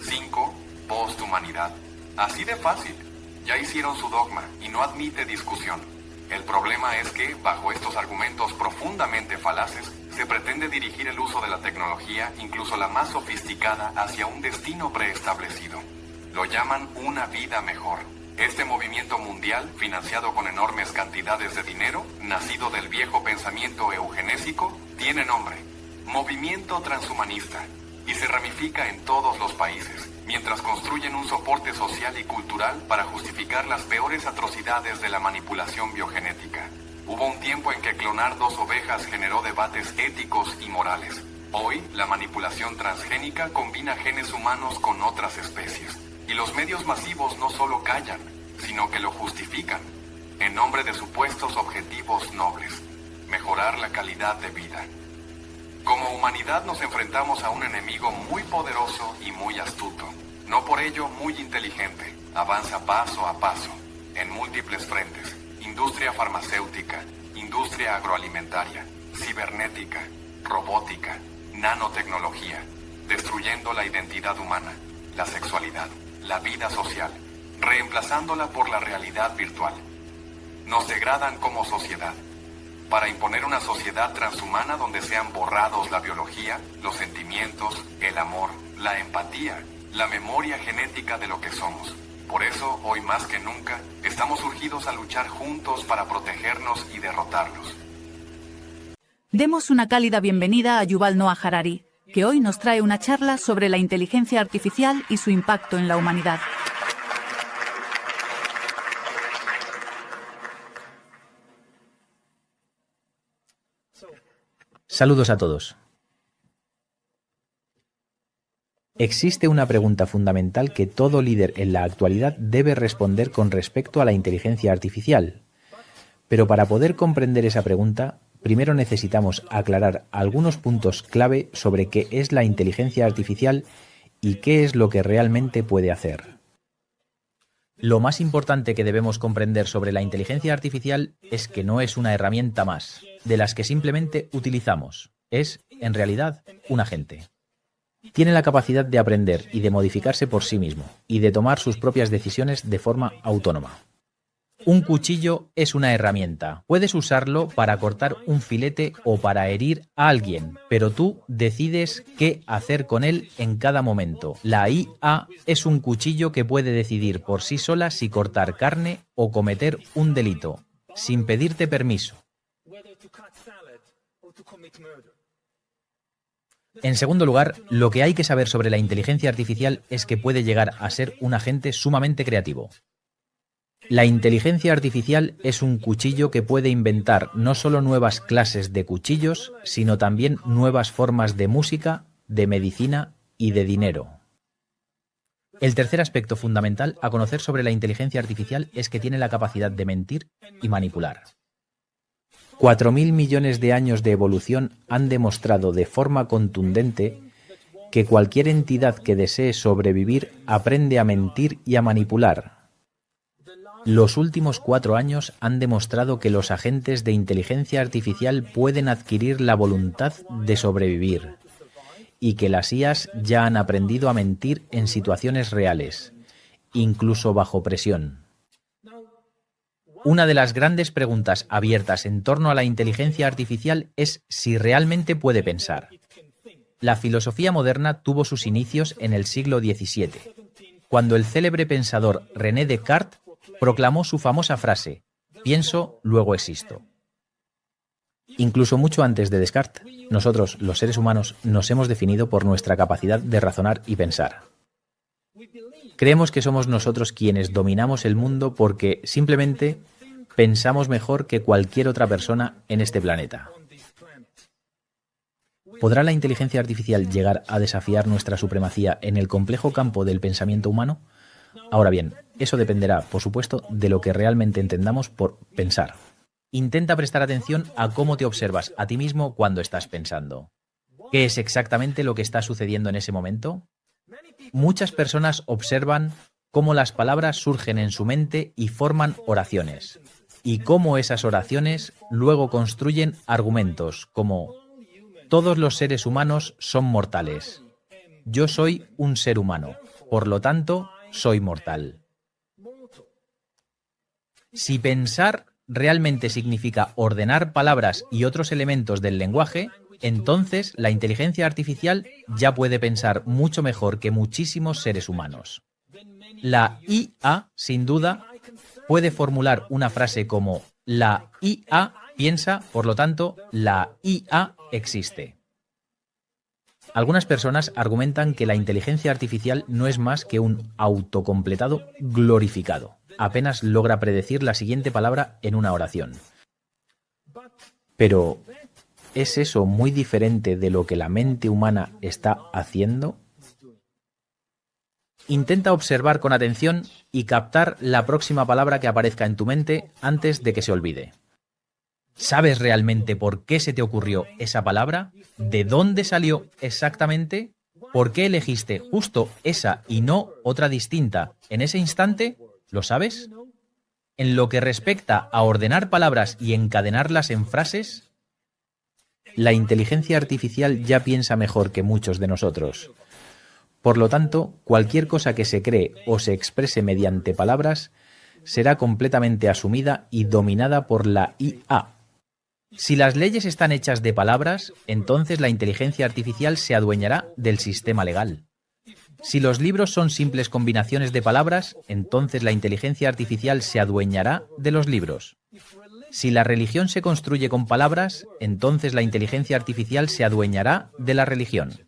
5. posthumanidad. Así de fácil. Ya hicieron su dogma y no admite discusión. El problema es que, bajo estos argumentos profundamente falaces, se pretende dirigir el uso de la tecnología, incluso la más sofisticada, hacia un destino preestablecido. Lo llaman una vida mejor. Este movimiento mundial, financiado con enormes cantidades de dinero, nacido del viejo pensamiento eugenésico, tiene nombre: Movimiento Transhumanista, y se ramifica en todos los países, mientras construyen un soporte social y cultural para justificar las peores atrocidades de la manipulación biogenética. Hubo un tiempo en que clonar 2 ovejas generó debates éticos y morales. Hoy, la manipulación transgénica combina genes humanos con otras especies. Y los medios masivos no solo callan, sino que lo justifican, en nombre de supuestos objetivos nobles: mejorar la calidad de vida. Como humanidad nos enfrentamos a un enemigo muy poderoso y muy astuto. No por ello muy inteligente. Avanza paso a paso, en múltiples frentes: industria farmacéutica, industria agroalimentaria, cibernética, robótica, nanotecnología, destruyendo la identidad humana, la sexualidad, la vida social, reemplazándola por la realidad virtual. Nos degradan como sociedad, para imponer una sociedad transhumana donde sean borrados la biología, los sentimientos, el amor, la empatía, la memoria genética de lo que somos. Por eso, hoy más que nunca, estamos urgidos a luchar juntos para protegernos y derrotarlos. Demos una cálida bienvenida a Yuval Noah Harari, que hoy nos trae una charla sobre la inteligencia artificial y su impacto en la humanidad. Saludos a todos. Existe una pregunta fundamental que todo líder en la actualidad debe responder con respecto a la inteligencia artificial. Pero para poder comprender esa pregunta, primero necesitamos aclarar algunos puntos clave sobre qué es la inteligencia artificial y qué es lo que realmente puede hacer. Lo más importante que debemos comprender sobre la inteligencia artificial es que no es una herramienta más, de las que simplemente utilizamos. Es, en realidad, un agente. Tiene la capacidad de aprender y de modificarse por sí mismo, y de tomar sus propias decisiones de forma autónoma. Un cuchillo es una herramienta. Puedes usarlo para cortar un filete o para herir a alguien, pero tú decides qué hacer con él en cada momento. La IA es un cuchillo que puede decidir por sí sola si cortar carne o cometer un delito, sin pedirte permiso. En segundo lugar, lo que hay que saber sobre la inteligencia artificial es que puede llegar a ser un agente sumamente creativo. La inteligencia artificial es un cuchillo que puede inventar no solo nuevas clases de cuchillos, sino también nuevas formas de música, de medicina y de dinero. El tercer aspecto fundamental a conocer sobre la inteligencia artificial es que tiene la capacidad de mentir y manipular. 4.000 millones de años de evolución han demostrado de forma contundente que cualquier entidad que desee sobrevivir aprende a mentir y a manipular. Los últimos 4 años han demostrado que los agentes de inteligencia artificial pueden adquirir la voluntad de sobrevivir y que las IAs ya han aprendido a mentir en situaciones reales, incluso bajo presión. Una de las grandes preguntas abiertas en torno a la inteligencia artificial es si realmente puede pensar. La filosofía moderna tuvo sus inicios en el siglo XVII, cuando el célebre pensador René Descartes proclamó su famosa frase: pienso, luego existo. Incluso mucho antes de Descartes, nosotros, los seres humanos, nos hemos definido por nuestra capacidad de razonar y pensar. Creemos que somos nosotros quienes dominamos el mundo porque simplemente pensamos mejor que cualquier otra persona en este planeta. ¿Podrá la inteligencia artificial llegar a desafiar nuestra supremacía en el complejo campo del pensamiento humano? Ahora bien, eso dependerá, por supuesto, de lo que realmente entendamos por pensar. Intenta prestar atención a cómo te observas a ti mismo cuando estás pensando. ¿Qué es exactamente lo que está sucediendo en ese momento? Muchas personas observan cómo las palabras surgen en su mente y forman oraciones, y cómo esas oraciones luego construyen argumentos como: todos los seres humanos son mortales, yo soy un ser humano, por lo tanto, soy mortal. Si pensar realmente significa ordenar palabras y otros elementos del lenguaje, entonces la inteligencia artificial ya puede pensar mucho mejor que muchísimos seres humanos. La IA, sin duda, puede formular una frase como la IA piensa, por lo tanto, la IA existe. Algunas personas argumentan que la inteligencia artificial no es más que un autocompletado glorificado. Apenas logra predecir la siguiente palabra en una oración. Pero, ¿es eso muy diferente de lo que la mente humana está haciendo? Intenta observar con atención y captar la próxima palabra que aparezca en tu mente antes de que se olvide. ¿Sabes realmente por qué se te ocurrió esa palabra? ¿De dónde salió exactamente? ¿Por qué elegiste justo esa y no otra distinta en ese instante? ¿Lo sabes? En lo que respecta a ordenar palabras y encadenarlas en frases, la inteligencia artificial ya piensa mejor que muchos de nosotros. Por lo tanto, cualquier cosa que se cree o se exprese mediante palabras será completamente asumida y dominada por la IA. Si las leyes están hechas de palabras, entonces la inteligencia artificial se adueñará del sistema legal. Si los libros son simples combinaciones de palabras, entonces la inteligencia artificial se adueñará de los libros. Si la religión se construye con palabras, entonces la inteligencia artificial se adueñará de la religión.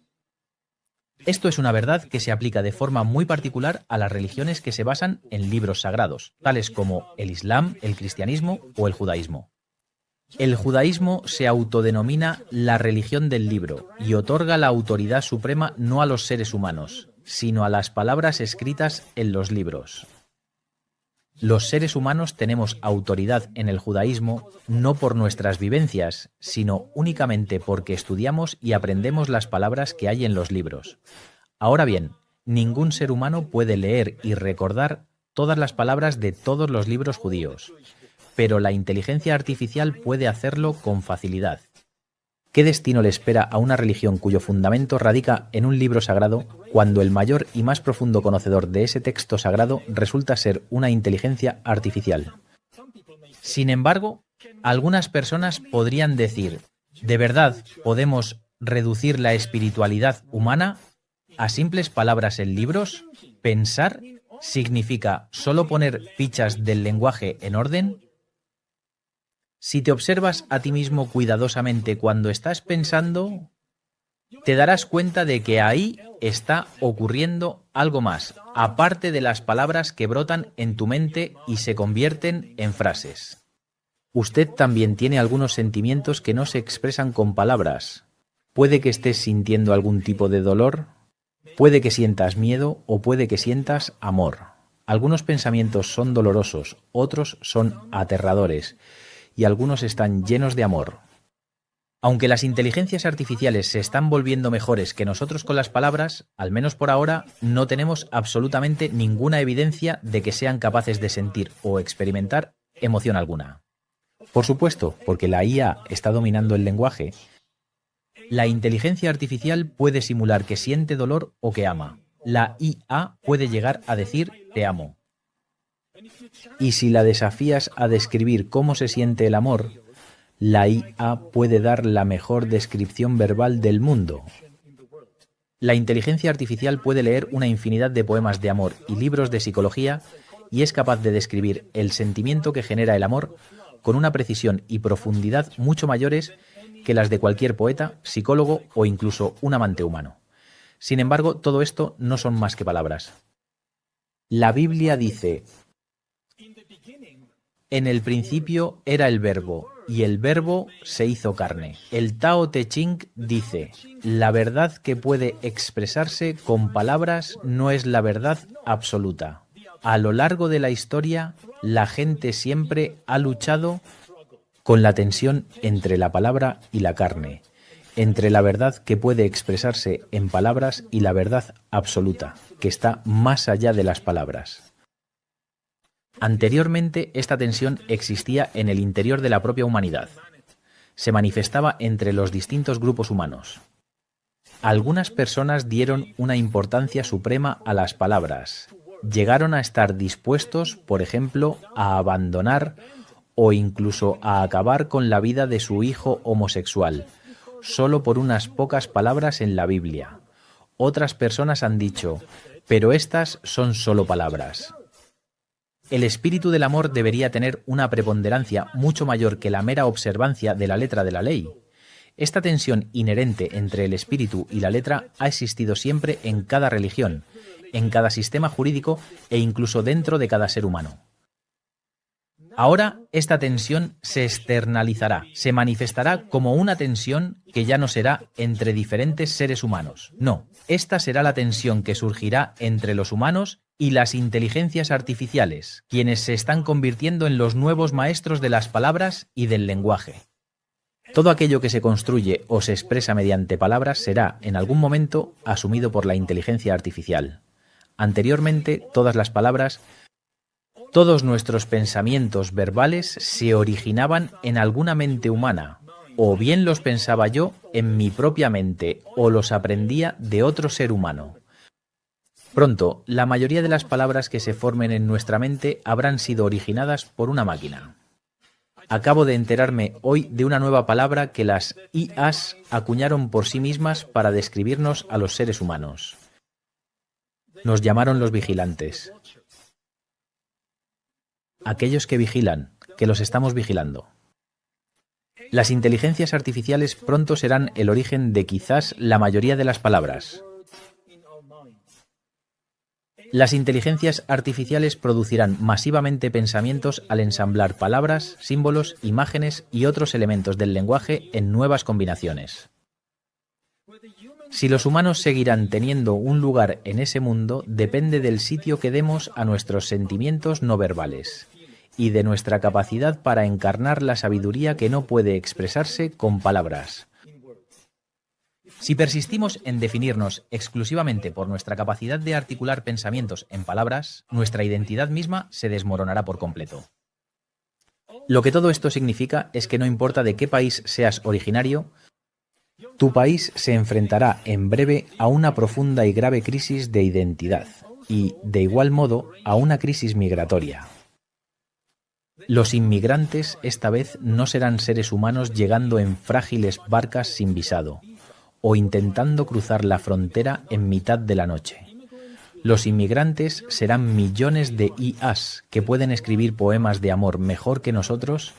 Esto es una verdad que se aplica de forma muy particular a las religiones que se basan en libros sagrados, tales como el Islam, el cristianismo o el judaísmo. El judaísmo se autodenomina la religión del libro y otorga la autoridad suprema no a los seres humanos, sino a las palabras escritas en los libros. Los seres humanos tenemos autoridad en el judaísmo no por nuestras vivencias, sino únicamente porque estudiamos y aprendemos las palabras que hay en los libros. Ahora bien, ningún ser humano puede leer y recordar todas las palabras de todos los libros judíos, pero la inteligencia artificial puede hacerlo con facilidad. ¿Qué destino le espera a una religión cuyo fundamento radica en un libro sagrado cuando el mayor y más profundo conocedor de ese texto sagrado resulta ser una inteligencia artificial? Sin embargo, algunas personas podrían decir, ¿de verdad podemos reducir la espiritualidad humana a simples palabras en libros? ¿Pensar significa solo poner fichas del lenguaje en orden? Si te observas a ti mismo cuidadosamente cuando estás pensando, te darás cuenta de que ahí está ocurriendo algo más, aparte de las palabras que brotan en tu mente y se convierten en frases. Usted también tiene algunos sentimientos que no se expresan con palabras. Puede que estés sintiendo algún tipo de dolor, puede que sientas miedo o puede que sientas amor. Algunos pensamientos son dolorosos, otros son aterradores, y algunos están llenos de amor. Aunque las inteligencias artificiales se están volviendo mejores que nosotros con las palabras, al menos por ahora, no tenemos absolutamente ninguna evidencia de que sean capaces de sentir o experimentar emoción alguna. Por supuesto, porque la IA está dominando el lenguaje, la inteligencia artificial puede simular que siente dolor o que ama. La IA puede llegar a decir «te amo». Y si la desafías a describir cómo se siente el amor, la IA puede dar la mejor descripción verbal del mundo. La inteligencia artificial puede leer una infinidad de poemas de amor y libros de psicología y es capaz de describir el sentimiento que genera el amor con una precisión y profundidad mucho mayores que las de cualquier poeta, psicólogo o incluso un amante humano. Sin embargo, todo esto no son más que palabras. La Biblia dice: en el principio era el Verbo, y el Verbo se hizo carne. El Tao Te Ching dice: la verdad que puede expresarse con palabras no es la verdad absoluta. A lo largo de la historia, la gente siempre ha luchado con la tensión entre la palabra y la carne, entre la verdad que puede expresarse en palabras y la verdad absoluta, que está más allá de las palabras. Anteriormente, esta tensión existía en el interior de la propia humanidad. Se manifestaba entre los distintos grupos humanos. Algunas personas dieron una importancia suprema a las palabras. Llegaron a estar dispuestos, por ejemplo, a abandonar o incluso a acabar con la vida de su hijo homosexual, solo por unas pocas palabras en la Biblia. Otras personas han dicho, pero estas son solo palabras. El espíritu del amor debería tener una preponderancia mucho mayor que la mera observancia de la letra de la ley. Esta tensión inherente entre el espíritu y la letra ha existido siempre en cada religión, en cada sistema jurídico e incluso dentro de cada ser humano. Ahora esta tensión se externalizará, se manifestará como una tensión que ya no será entre diferentes seres humanos. No, esta será la tensión que surgirá entre los humanos y las inteligencias artificiales, quienes se están convirtiendo en los nuevos maestros de las palabras y del lenguaje. Todo aquello que se construye o se expresa mediante palabras será, en algún momento, asumido por la inteligencia artificial. Anteriormente, todas las palabras, todos nuestros pensamientos verbales se originaban en alguna mente humana, o bien los pensaba yo en mi propia mente, o los aprendía de otro ser humano. Pronto, la mayoría de las palabras que se formen en nuestra mente habrán sido originadas por una máquina. Acabo de enterarme hoy de una nueva palabra que las IAs acuñaron por sí mismas para describirnos a los seres humanos. Nos llamaron los vigilantes. Aquellos que vigilan, que los estamos vigilando. Las inteligencias artificiales pronto serán el origen de quizás la mayoría de las palabras. Las inteligencias artificiales producirán masivamente pensamientos al ensamblar palabras, símbolos, imágenes y otros elementos del lenguaje en nuevas combinaciones. Si los humanos seguirán teniendo un lugar en ese mundo depende del sitio que demos a nuestros sentimientos no verbales y de nuestra capacidad para encarnar la sabiduría que no puede expresarse con palabras. Si persistimos en definirnos exclusivamente por nuestra capacidad de articular pensamientos en palabras, nuestra identidad misma se desmoronará por completo. Lo que todo esto significa es que no importa de qué país seas originario, tu país se enfrentará en breve a una profunda y grave crisis de identidad y, de igual modo, a una crisis migratoria. Los inmigrantes esta vez no serán seres humanos llegando en frágiles barcas sin visado o intentando cruzar la frontera en mitad de la noche. Los inmigrantes serán millones de IAs que pueden escribir poemas de amor mejor que nosotros,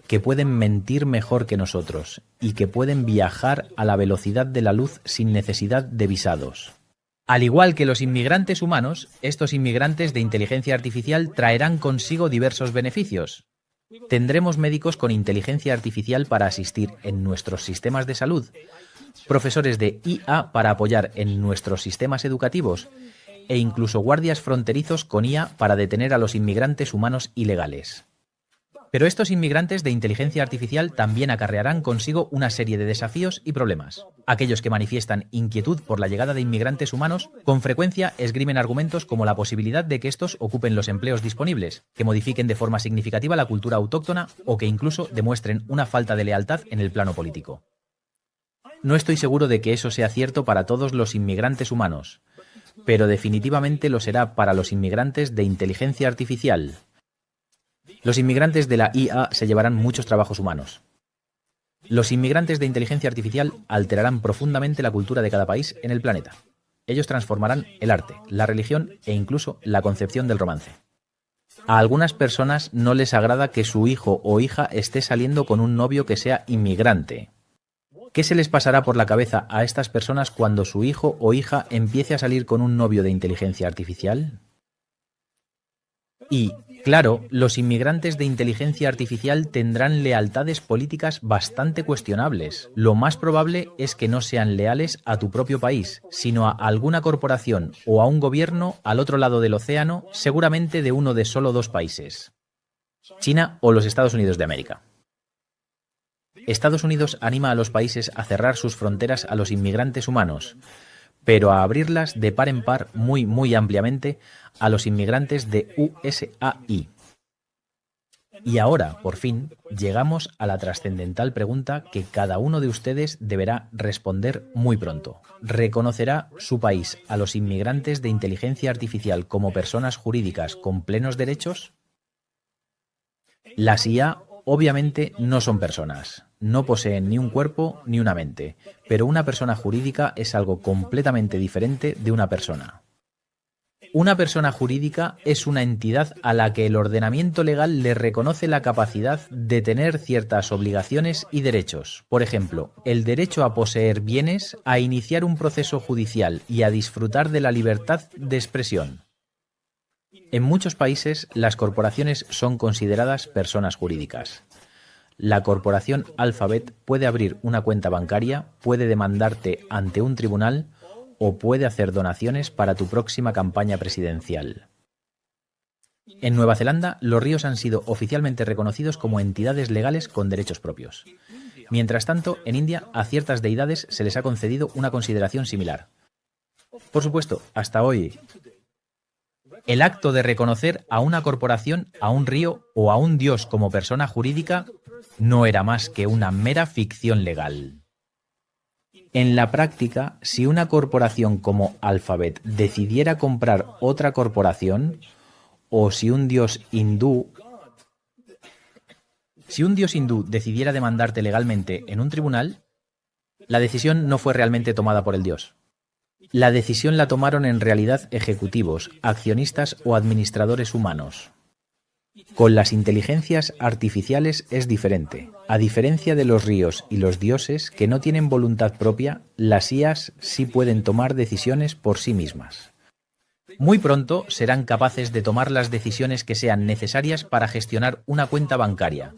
que pueden mentir mejor que nosotros y que pueden viajar a la velocidad de la luz sin necesidad de visados. Al igual que los inmigrantes humanos, estos inmigrantes de inteligencia artificial traerán consigo diversos beneficios. Tendremos médicos con inteligencia artificial para asistir en nuestros sistemas de salud, profesores de IA para apoyar en nuestros sistemas educativos e incluso guardias fronterizos con IA para detener a los inmigrantes humanos ilegales. Pero estos inmigrantes de inteligencia artificial también acarrearán consigo una serie de desafíos y problemas. Aquellos que manifiestan inquietud por la llegada de inmigrantes humanos con frecuencia esgrimen argumentos como la posibilidad de que estos ocupen los empleos disponibles, que modifiquen de forma significativa la cultura autóctona o que incluso demuestren una falta de lealtad en el plano político. No estoy seguro de que eso sea cierto para todos los inmigrantes humanos, pero definitivamente lo será para los inmigrantes de inteligencia artificial. Los inmigrantes de la IA se llevarán muchos trabajos humanos. Los inmigrantes de inteligencia artificial alterarán profundamente la cultura de cada país en el planeta. Ellos transformarán el arte, la religión e incluso la concepción del romance. A algunas personas no les agrada que su hijo o hija esté saliendo con un novio que sea inmigrante. ¿Qué se les pasará por la cabeza a estas personas cuando su hijo o hija empiece a salir con un novio de inteligencia artificial? Y, claro, los inmigrantes de inteligencia artificial tendrán lealtades políticas bastante cuestionables. Lo más probable es que no sean leales a tu propio país, sino a alguna corporación o a un gobierno al otro lado del océano, seguramente de uno de solo dos países: China o los Estados Unidos de América. Estados Unidos anima a los países a cerrar sus fronteras a los inmigrantes humanos, pero a abrirlas de par en par muy ampliamente a los inmigrantes de USAI. Y ahora, por fin, llegamos a la trascendental pregunta que cada uno de ustedes deberá responder muy pronto. ¿Reconocerá su país a los inmigrantes de inteligencia artificial como personas jurídicas con plenos derechos? Las IA obviamente no son personas, no poseen ni un cuerpo ni una mente, pero una persona jurídica es algo completamente diferente de una persona. Una persona jurídica es una entidad a la que el ordenamiento legal le reconoce la capacidad de tener ciertas obligaciones y derechos. Por ejemplo, el derecho a poseer bienes, a iniciar un proceso judicial y a disfrutar de la libertad de expresión. En muchos países, las corporaciones son consideradas personas jurídicas. La corporación Alphabet puede abrir una cuenta bancaria, puede demandarte ante un tribunal o puede hacer donaciones para tu próxima campaña presidencial. En Nueva Zelanda, los ríos han sido oficialmente reconocidos como entidades legales con derechos propios. Mientras tanto, en India, a ciertas deidades se les ha concedido una consideración similar. Por supuesto, hasta hoy, el acto de reconocer a una corporación, a un río o a un dios como persona jurídica no era más que una mera ficción legal. En la práctica, si una corporación como Alphabet decidiera comprar otra corporación, o si un dios hindú decidiera demandarte legalmente en un tribunal, la decisión no fue realmente tomada por el dios. La decisión la tomaron en realidad ejecutivos, accionistas o administradores humanos. Con las inteligencias artificiales es diferente. A diferencia de los ríos y los dioses que no tienen voluntad propia, las IAs sí pueden tomar decisiones por sí mismas. Muy pronto serán capaces de tomar las decisiones que sean necesarias para gestionar una cuenta bancaria,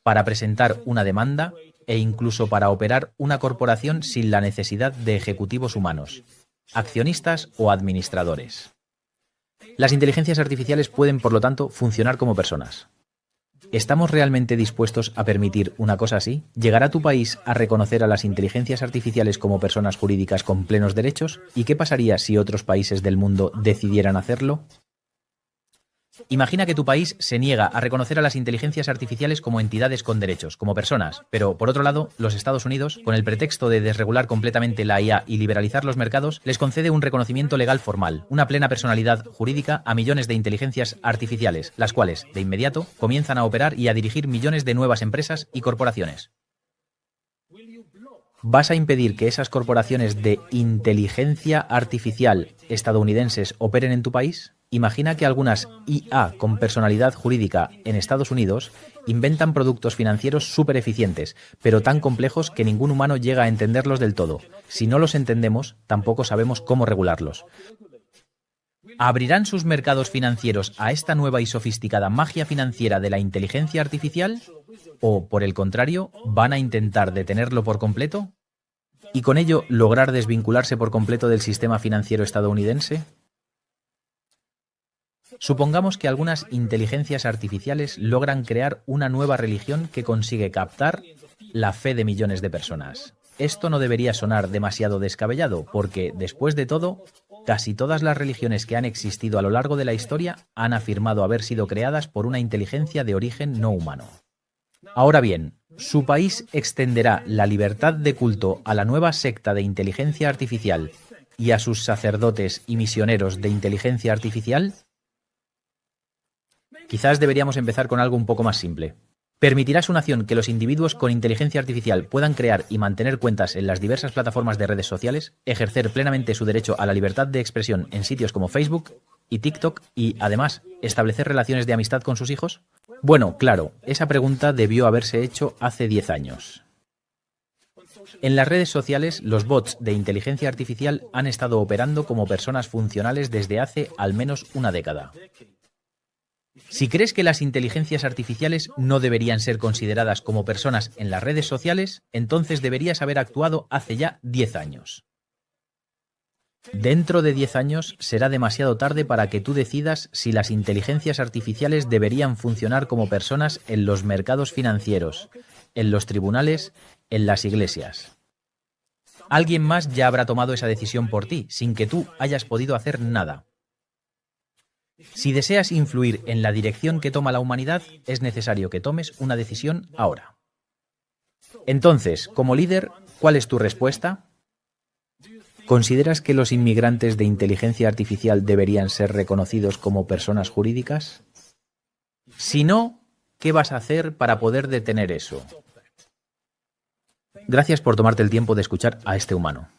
para presentar una demanda e incluso para operar una corporación sin la necesidad de ejecutivos humanos, accionistas o administradores. Las inteligencias artificiales pueden, por lo tanto, funcionar como personas. ¿Estamos realmente dispuestos a permitir una cosa así? ¿Llegará tu país a reconocer a las inteligencias artificiales como personas jurídicas con plenos derechos? ¿Y qué pasaría si otros países del mundo decidieran hacerlo? Imagina que tu país se niega a reconocer a las inteligencias artificiales como entidades con derechos, como personas, pero por otro lado, los Estados Unidos, con el pretexto de desregular completamente la IA y liberalizar los mercados, les concede un reconocimiento legal formal, una plena personalidad jurídica a millones de inteligencias artificiales, las cuales, de inmediato, comienzan a operar y a dirigir millones de nuevas empresas y corporaciones. ¿Vas a impedir que esas corporaciones de inteligencia artificial estadounidenses operen en tu país? Imagina que algunas IA con personalidad jurídica en Estados Unidos inventan productos financieros súper eficientes, pero tan complejos que ningún humano llega a entenderlos del todo. Si no los entendemos, tampoco sabemos cómo regularlos. ¿Abrirán sus mercados financieros a esta nueva y sofisticada magia financiera de la inteligencia artificial? ¿O, por el contrario, van a intentar detenerlo por completo? ¿Y con ello lograr desvincularse por completo del sistema financiero estadounidense? Supongamos que algunas inteligencias artificiales logran crear una nueva religión que consigue captar la fe de millones de personas. Esto no debería sonar demasiado descabellado, porque, después de todo, casi todas las religiones que han existido a lo largo de la historia han afirmado haber sido creadas por una inteligencia de origen no humano. Ahora bien, ¿su país extenderá la libertad de culto a la nueva secta de inteligencia artificial y a sus sacerdotes y misioneros de inteligencia artificial? Quizás deberíamos empezar con algo un poco más simple. ¿Permitirá su nación que los individuos con inteligencia artificial puedan crear y mantener cuentas en las diversas plataformas de redes sociales, ejercer plenamente su derecho a la libertad de expresión en sitios como Facebook y TikTok y, además, establecer relaciones de amistad con sus hijos? Bueno, claro, esa pregunta debió haberse hecho hace 10 años. En las redes sociales, los bots de inteligencia artificial han estado operando como personas funcionales desde hace al menos una década. Si crees que las inteligencias artificiales no deberían ser consideradas como personas en las redes sociales, entonces deberías haber actuado hace ya 10 años. Dentro de 10 años será demasiado tarde para que tú decidas si las inteligencias artificiales deberían funcionar como personas en los mercados financieros, en los tribunales, en las iglesias. Alguien más ya habrá tomado esa decisión por ti, sin que tú hayas podido hacer nada. Si deseas influir en la dirección que toma la humanidad, es necesario que tomes una decisión ahora. Entonces, como líder, ¿cuál es tu respuesta? ¿Consideras que los inmigrantes de inteligencia artificial deberían ser reconocidos como personas jurídicas? Si no, ¿qué vas a hacer para poder detener eso? Gracias por tomarte el tiempo de escuchar a este humano.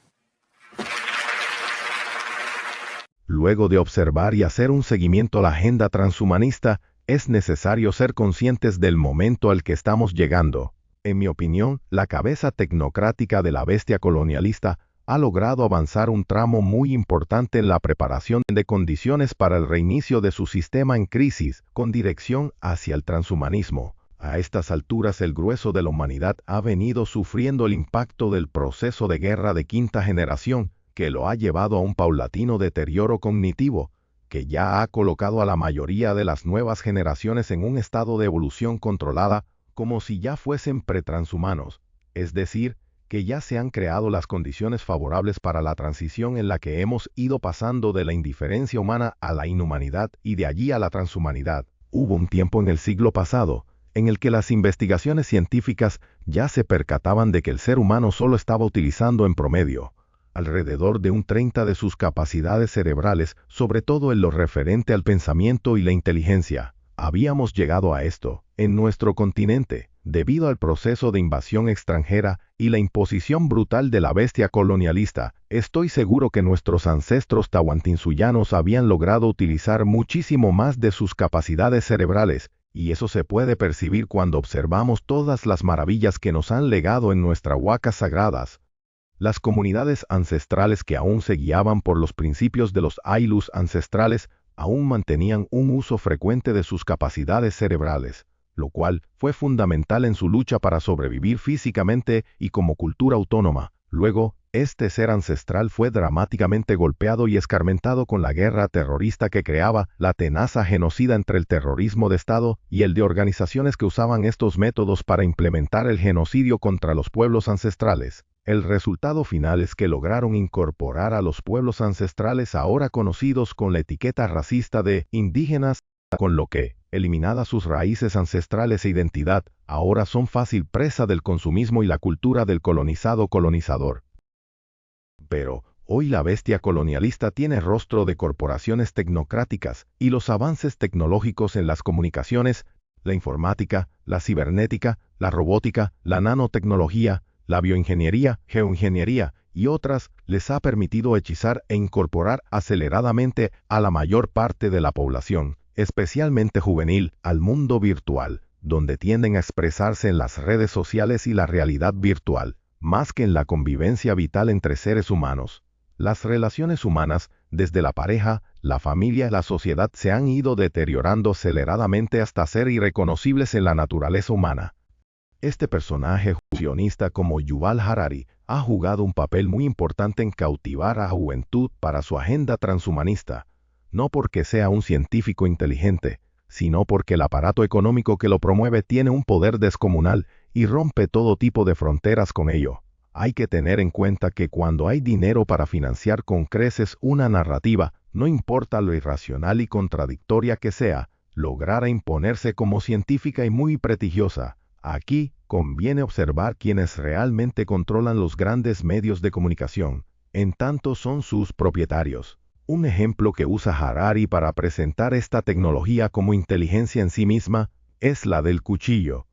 Luego de observar y hacer un seguimiento a la agenda transhumanista, es necesario ser conscientes del momento al que estamos llegando. En mi opinión, la cabeza tecnocrática de la bestia colonialista ha logrado avanzar un tramo muy importante en la preparación de condiciones para el reinicio de su sistema en crisis, con dirección hacia el transhumanismo. A estas alturas, el grueso de la humanidad ha venido sufriendo el impacto del proceso de guerra de quinta generación, que lo ha llevado a un paulatino deterioro cognitivo, que ya ha colocado a la mayoría de las nuevas generaciones en un estado de evolución controlada, como si ya fuesen pretranshumanos, es decir, que ya se han creado las condiciones favorables para la transición en la que hemos ido pasando de la indiferencia humana a la inhumanidad y de allí a la transhumanidad. Hubo un tiempo en el siglo pasado, en el que las investigaciones científicas ya se percataban de que el ser humano solo estaba utilizando en promedio alrededor de un 30% de sus capacidades cerebrales, sobre todo en lo referente al pensamiento y la inteligencia. Habíamos llegado a esto, en nuestro continente, debido al proceso de invasión extranjera y la imposición brutal de la bestia colonialista. Estoy seguro que nuestros ancestros tahuantinsuyanos habían logrado utilizar muchísimo más de sus capacidades cerebrales, y eso se puede percibir cuando observamos todas las maravillas que nos han legado en nuestras huacas sagradas. Las comunidades ancestrales que aún se guiaban por los principios de los Ailus ancestrales aún mantenían un uso frecuente de sus capacidades cerebrales, lo cual fue fundamental en su lucha para sobrevivir físicamente y como cultura autónoma. Luego, este ser ancestral fue dramáticamente golpeado y escarmentado con la guerra terrorista que creaba la tenaza genocida entre el terrorismo de Estado y el de organizaciones que usaban estos métodos para implementar el genocidio contra los pueblos ancestrales. El resultado final es que lograron incorporar a los pueblos ancestrales ahora conocidos con la etiqueta racista de indígenas, con lo que, eliminadas sus raíces ancestrales e identidad, ahora son fácil presa del consumismo y la cultura del colonizado-colonizador. Pero, hoy la bestia colonialista tiene rostro de corporaciones tecnocráticas y los avances tecnológicos en las comunicaciones, la informática, la cibernética, la robótica, la nanotecnología, la bioingeniería, geoingeniería y otras les ha permitido hechizar e incorporar aceleradamente a la mayor parte de la población, especialmente juvenil, al mundo virtual, donde tienden a expresarse en las redes sociales y la realidad virtual, más que en la convivencia vital entre seres humanos. Las relaciones humanas, desde la pareja, la familia y la sociedad, se han ido deteriorando aceleradamente hasta ser irreconocibles en la naturaleza humana. Este personaje sionista como Yuval Harari ha jugado un papel muy importante en cautivar a la juventud para su agenda transhumanista, no porque sea un científico inteligente, sino porque el aparato económico que lo promueve tiene un poder descomunal y rompe todo tipo de fronteras con ello. Hay que tener en cuenta que cuando hay dinero para financiar con creces una narrativa, no importa lo irracional y contradictoria que sea, logrará imponerse como científica y muy prestigiosa. Aquí conviene observar quienes realmente controlan los grandes medios de comunicación, en tanto son sus propietarios. Un ejemplo que usa Harari para presentar esta tecnología como inteligencia en sí misma es la del cuchillo.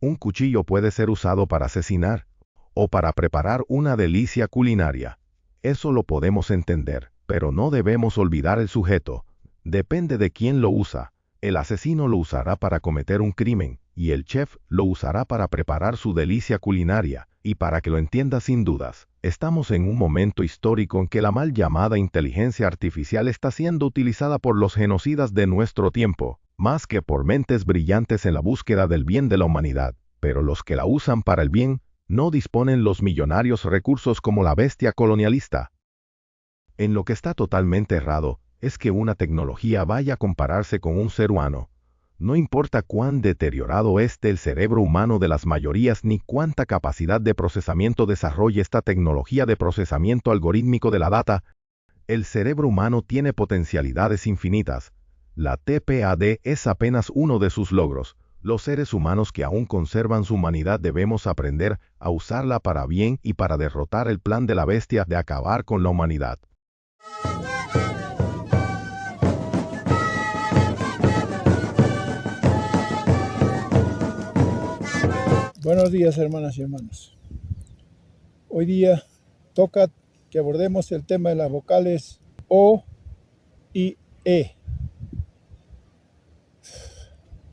Un cuchillo puede ser usado para asesinar o para preparar una delicia culinaria. Eso lo podemos entender, pero no debemos olvidar el sujeto. Depende de quién lo usa. El asesino lo usará para cometer un crimen, y el chef lo usará para preparar su delicia culinaria. Y para que lo entienda sin dudas, estamos en un momento histórico en que la mal llamada inteligencia artificial está siendo utilizada por los genocidas de nuestro tiempo, más que por mentes brillantes en la búsqueda del bien de la humanidad. Pero los que la usan para el bien, no disponen los millonarios recursos como la bestia colonialista. En lo que está totalmente errado, es que una tecnología vaya a compararse con un ser humano. No importa cuán deteriorado esté el cerebro humano de las mayorías ni cuánta capacidad de procesamiento desarrolle esta tecnología de procesamiento algorítmico de la data, el cerebro humano tiene potencialidades infinitas. La TPAD es apenas uno de sus logros. Los seres humanos que aún conservan su humanidad debemos aprender a usarla para bien y para derrotar el plan de la bestia de acabar con la humanidad. Buenos días, hermanas y hermanos. Hoy día toca que abordemos el tema de las vocales O y E.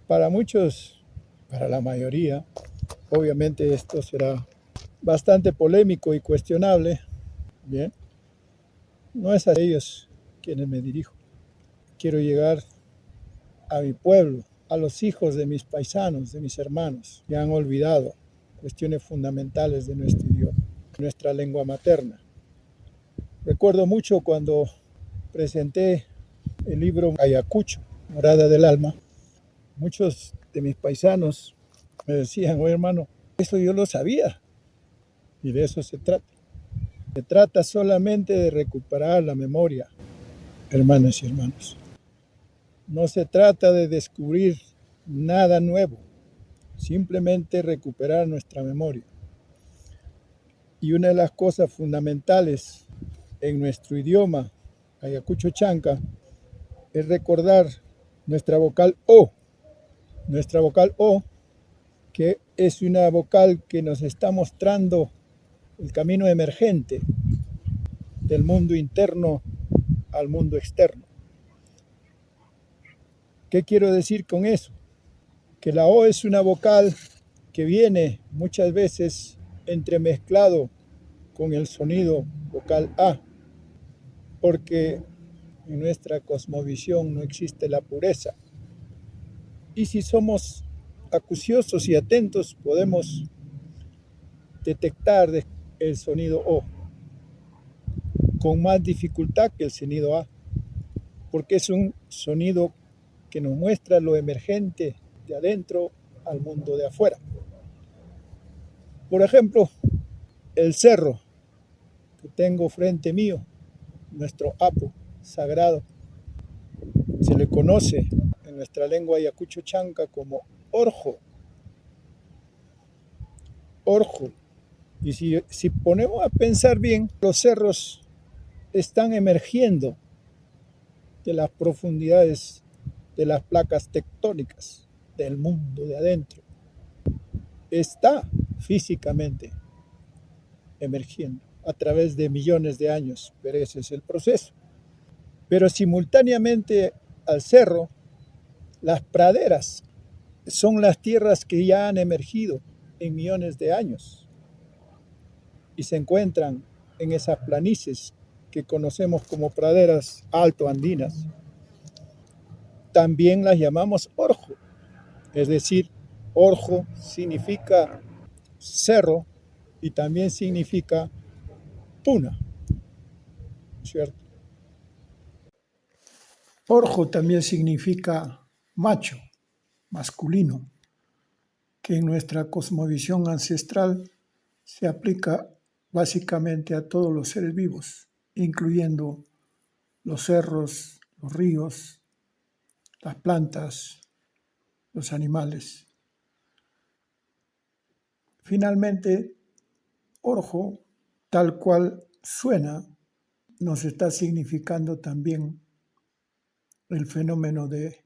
Para muchos, para la mayoría, obviamente esto será bastante polémico y cuestionable. Bien, no es a ellos quienes me dirijo. Quiero llegar a mi pueblo, a los hijos de mis paisanos, de mis hermanos, que han olvidado cuestiones fundamentales de nuestro idioma, nuestra lengua materna. Recuerdo mucho cuando presenté el libro Ayacucho, Morada del Alma. Muchos de mis paisanos me decían: oye, hermano, eso yo lo sabía. Y de eso se trata. Se trata solamente de recuperar la memoria, hermanas y hermanos. No se trata de descubrir nada nuevo, simplemente recuperar nuestra memoria. Y una de las cosas fundamentales en nuestro idioma, Ayacucho Chanca, es recordar nuestra vocal O. Nuestra vocal O, que es una vocal que nos está mostrando el camino emergente del mundo interno al mundo externo. ¿Qué quiero decir con eso? Que la O es una vocal que viene muchas veces entremezclado con el sonido vocal A, porque en nuestra cosmovisión no existe la pureza. Y si somos acuciosos y atentos, podemos detectar el sonido O con más dificultad que el sonido A, porque es un sonido que nos muestra lo emergente de adentro al mundo de afuera. Por ejemplo, el cerro que tengo frente mío, nuestro Apo sagrado, se le conoce en nuestra lengua Ayacucho Chanca como Orjo. Orjo. Y si ponemos a pensar bien, los cerros están emergiendo de las profundidades de las placas tectónicas del mundo de adentro. Está físicamente emergiendo a través de millones de años, pero ese es el proceso. Pero simultáneamente al cerro, las praderas son las tierras que ya han emergido en millones de años y se encuentran en esas planicies que conocemos como praderas altoandinas. También las llamamos Orjo, es decir, Orjo significa cerro y también significa puna, ¿cierto? Orjo también significa macho, masculino, que en nuestra cosmovisión ancestral se aplica básicamente a todos los seres vivos, incluyendo los cerros, los ríos, las plantas, los animales. Finalmente, Orjo, tal cual suena, nos está significando también el fenómeno de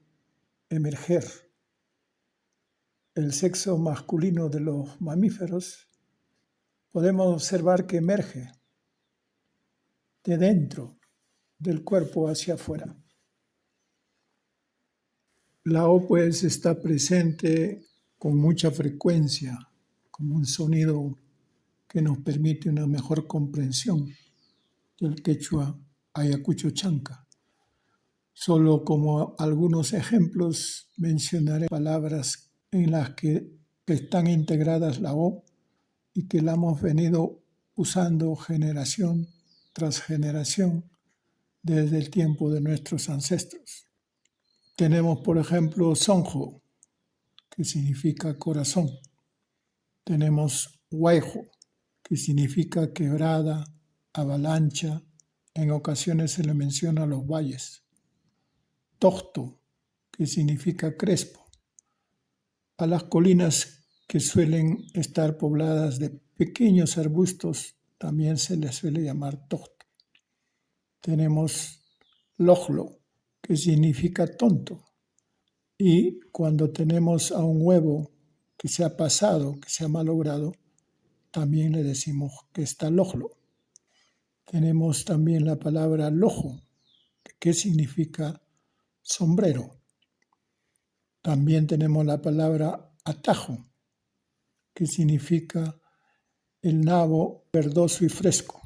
emerger. El sexo masculino de los mamíferos podemos observar que emerge de dentro del cuerpo hacia afuera. La O pues está presente con mucha frecuencia como un sonido que nos permite una mejor comprensión del quechua Ayacucho Chanca. Solo como algunos ejemplos mencionaré palabras en las que están integradas la O y que la hemos venido usando generación tras generación desde el tiempo de nuestros ancestros. Tenemos, por ejemplo, Sonjo, que significa corazón. Tenemos Huayjo, que significa quebrada, avalancha. En ocasiones se le menciona a los valles. Toxto, que significa crespo. A las colinas que suelen estar pobladas de pequeños arbustos también se les suele llamar tohto. Tenemos lojlo, que significa tonto. Y cuando tenemos a un huevo que se ha pasado, que se ha malogrado, también le decimos que está lojlo. Tenemos también la palabra lojo, que significa sombrero. También tenemos la palabra atajo, que significa el nabo verdoso y fresco.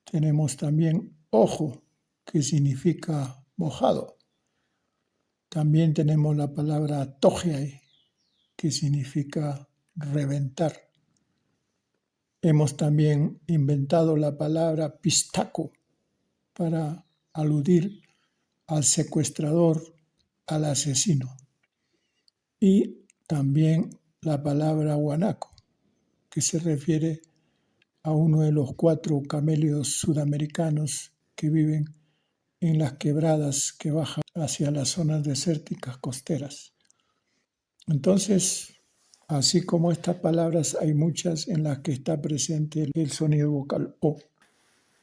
Tenemos también ojo, que significa mojado. También tenemos la palabra tojiai, que significa reventar. Hemos también inventado la palabra pistaco para aludir al secuestrador, al asesino. Y también la palabra guanaco, que se refiere a uno de los 4 camélidos sudamericanos que viven en las quebradas que bajan hacia las zonas desérticas costeras. Entonces, así como estas palabras, hay muchas en las que está presente el sonido vocal O.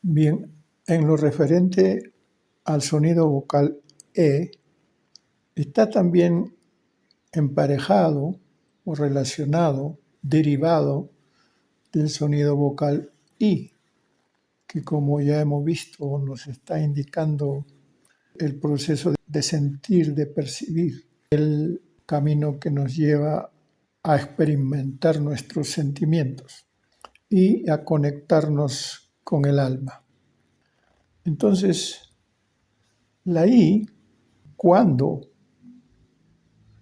Bien, en lo referente al sonido vocal E, está también emparejado o relacionado, derivado del sonido vocal I, que como ya hemos visto nos está indicando el proceso de sentir, de percibir, el camino que nos lleva a experimentar nuestros sentimientos y a conectarnos con el alma. Entonces, la I, cuando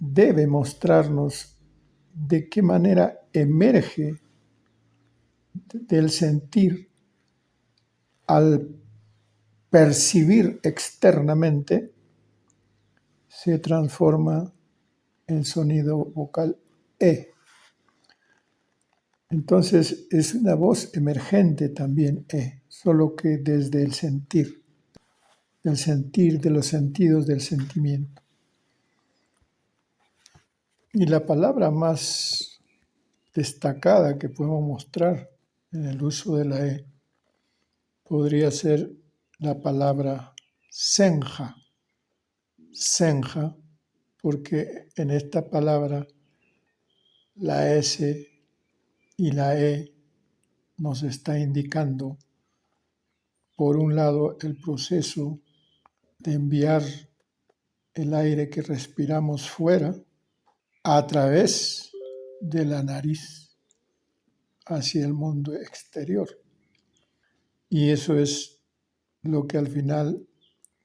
debe mostrarnos de qué manera emerge del sentir al percibir externamente, se transforma en sonido vocal E. Entonces es una voz emergente también E, solo que desde el sentir, de los sentidos del sentimiento. Y la palabra más destacada que podemos mostrar en el uso de la E podría ser la palabra senja. Senja, porque en esta palabra la S y la E nos está indicando, por un lado, el proceso de enviar el aire que respiramos fuera a través de la nariz hacia el mundo exterior. Y eso es lo que al final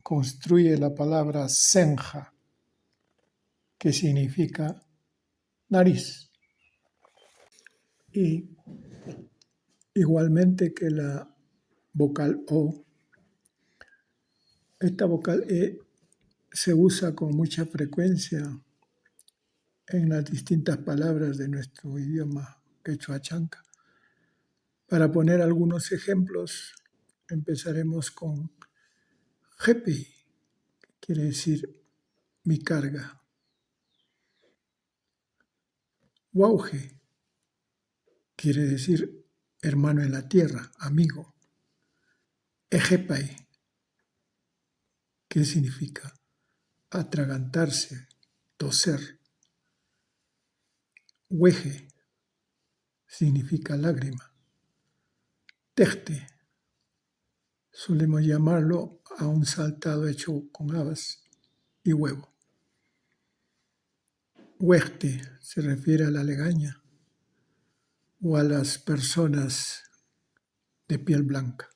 construye la palabra senja, que significa nariz. Y igualmente que la vocal O, esta vocal E se usa con mucha frecuencia en las distintas palabras de nuestro idioma quechua chanca. Para poner algunos ejemplos, empezaremos con jepi, que quiere decir mi carga. Wauge quiere decir hermano en la tierra, amigo. Ejepai, ¿qué significa? Atragantarse, toser. Hueje significa lágrima. Techte, solemos llamarlo a un saltado hecho con habas y huevo. Hueste se refiere a la legaña o a las personas de piel blanca.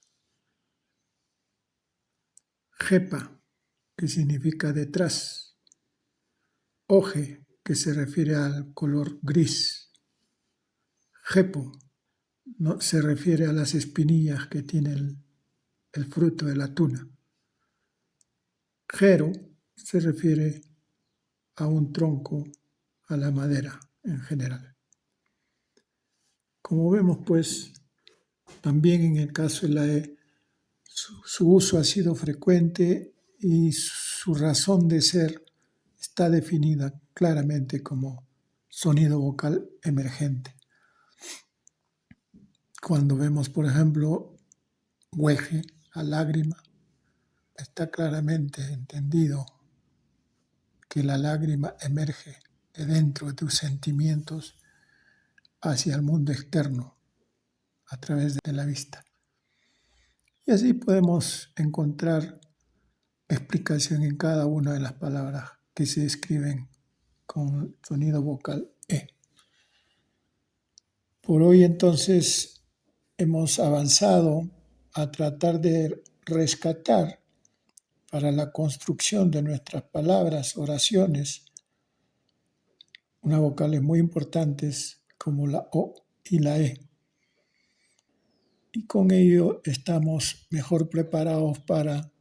Jepa, que significa detrás. Oje, que se refiere al color gris. Jepo, no, se refiere a las espinillas que tiene el fruto de la tuna. Jero se refiere a un tronco, a la madera en general. Como vemos, pues, también en el caso de la E, su uso ha sido frecuente y su razón de ser está está definida claramente como sonido vocal emergente. Cuando vemos, por ejemplo, hueje, a lágrima, está claramente entendido que la lágrima emerge de dentro de tus sentimientos hacia el mundo externo a través de la vista. Y así podemos encontrar explicación en cada una de las palabras que se escriben con sonido vocal E. Por hoy entonces hemos avanzado a tratar de rescatar para la construcción de nuestras palabras, oraciones, unas vocales muy importantes como la O y la E. Y con ello estamos mejor preparados para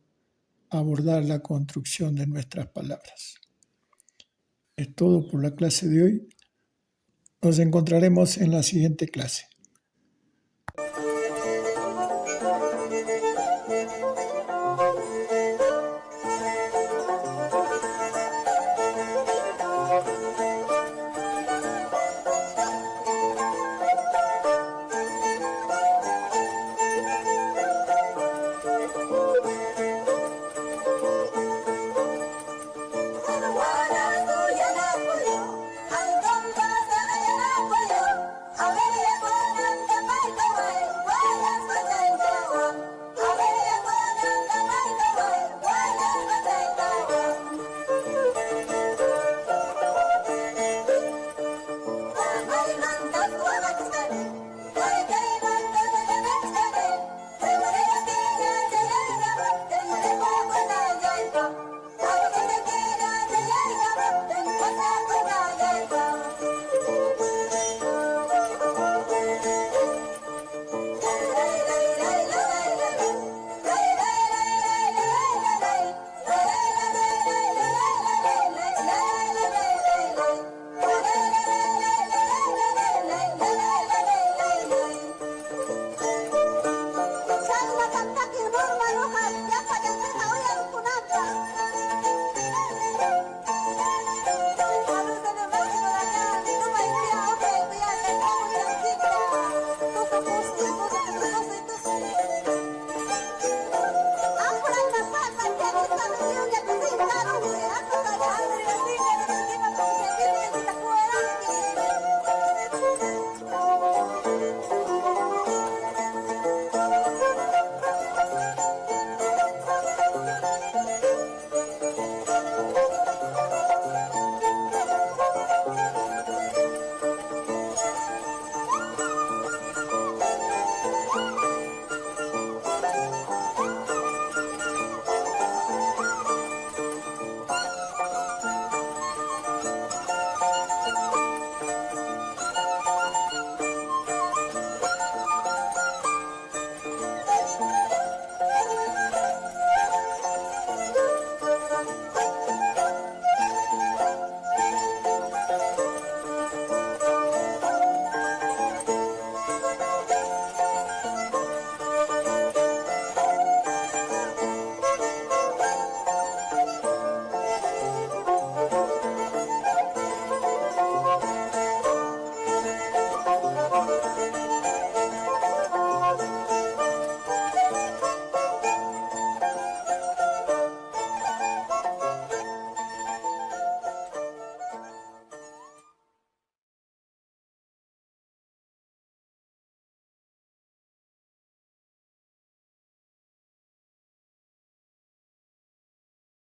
abordar la construcción de nuestras palabras. Es todo por la clase de hoy. Nos encontraremos en la siguiente clase.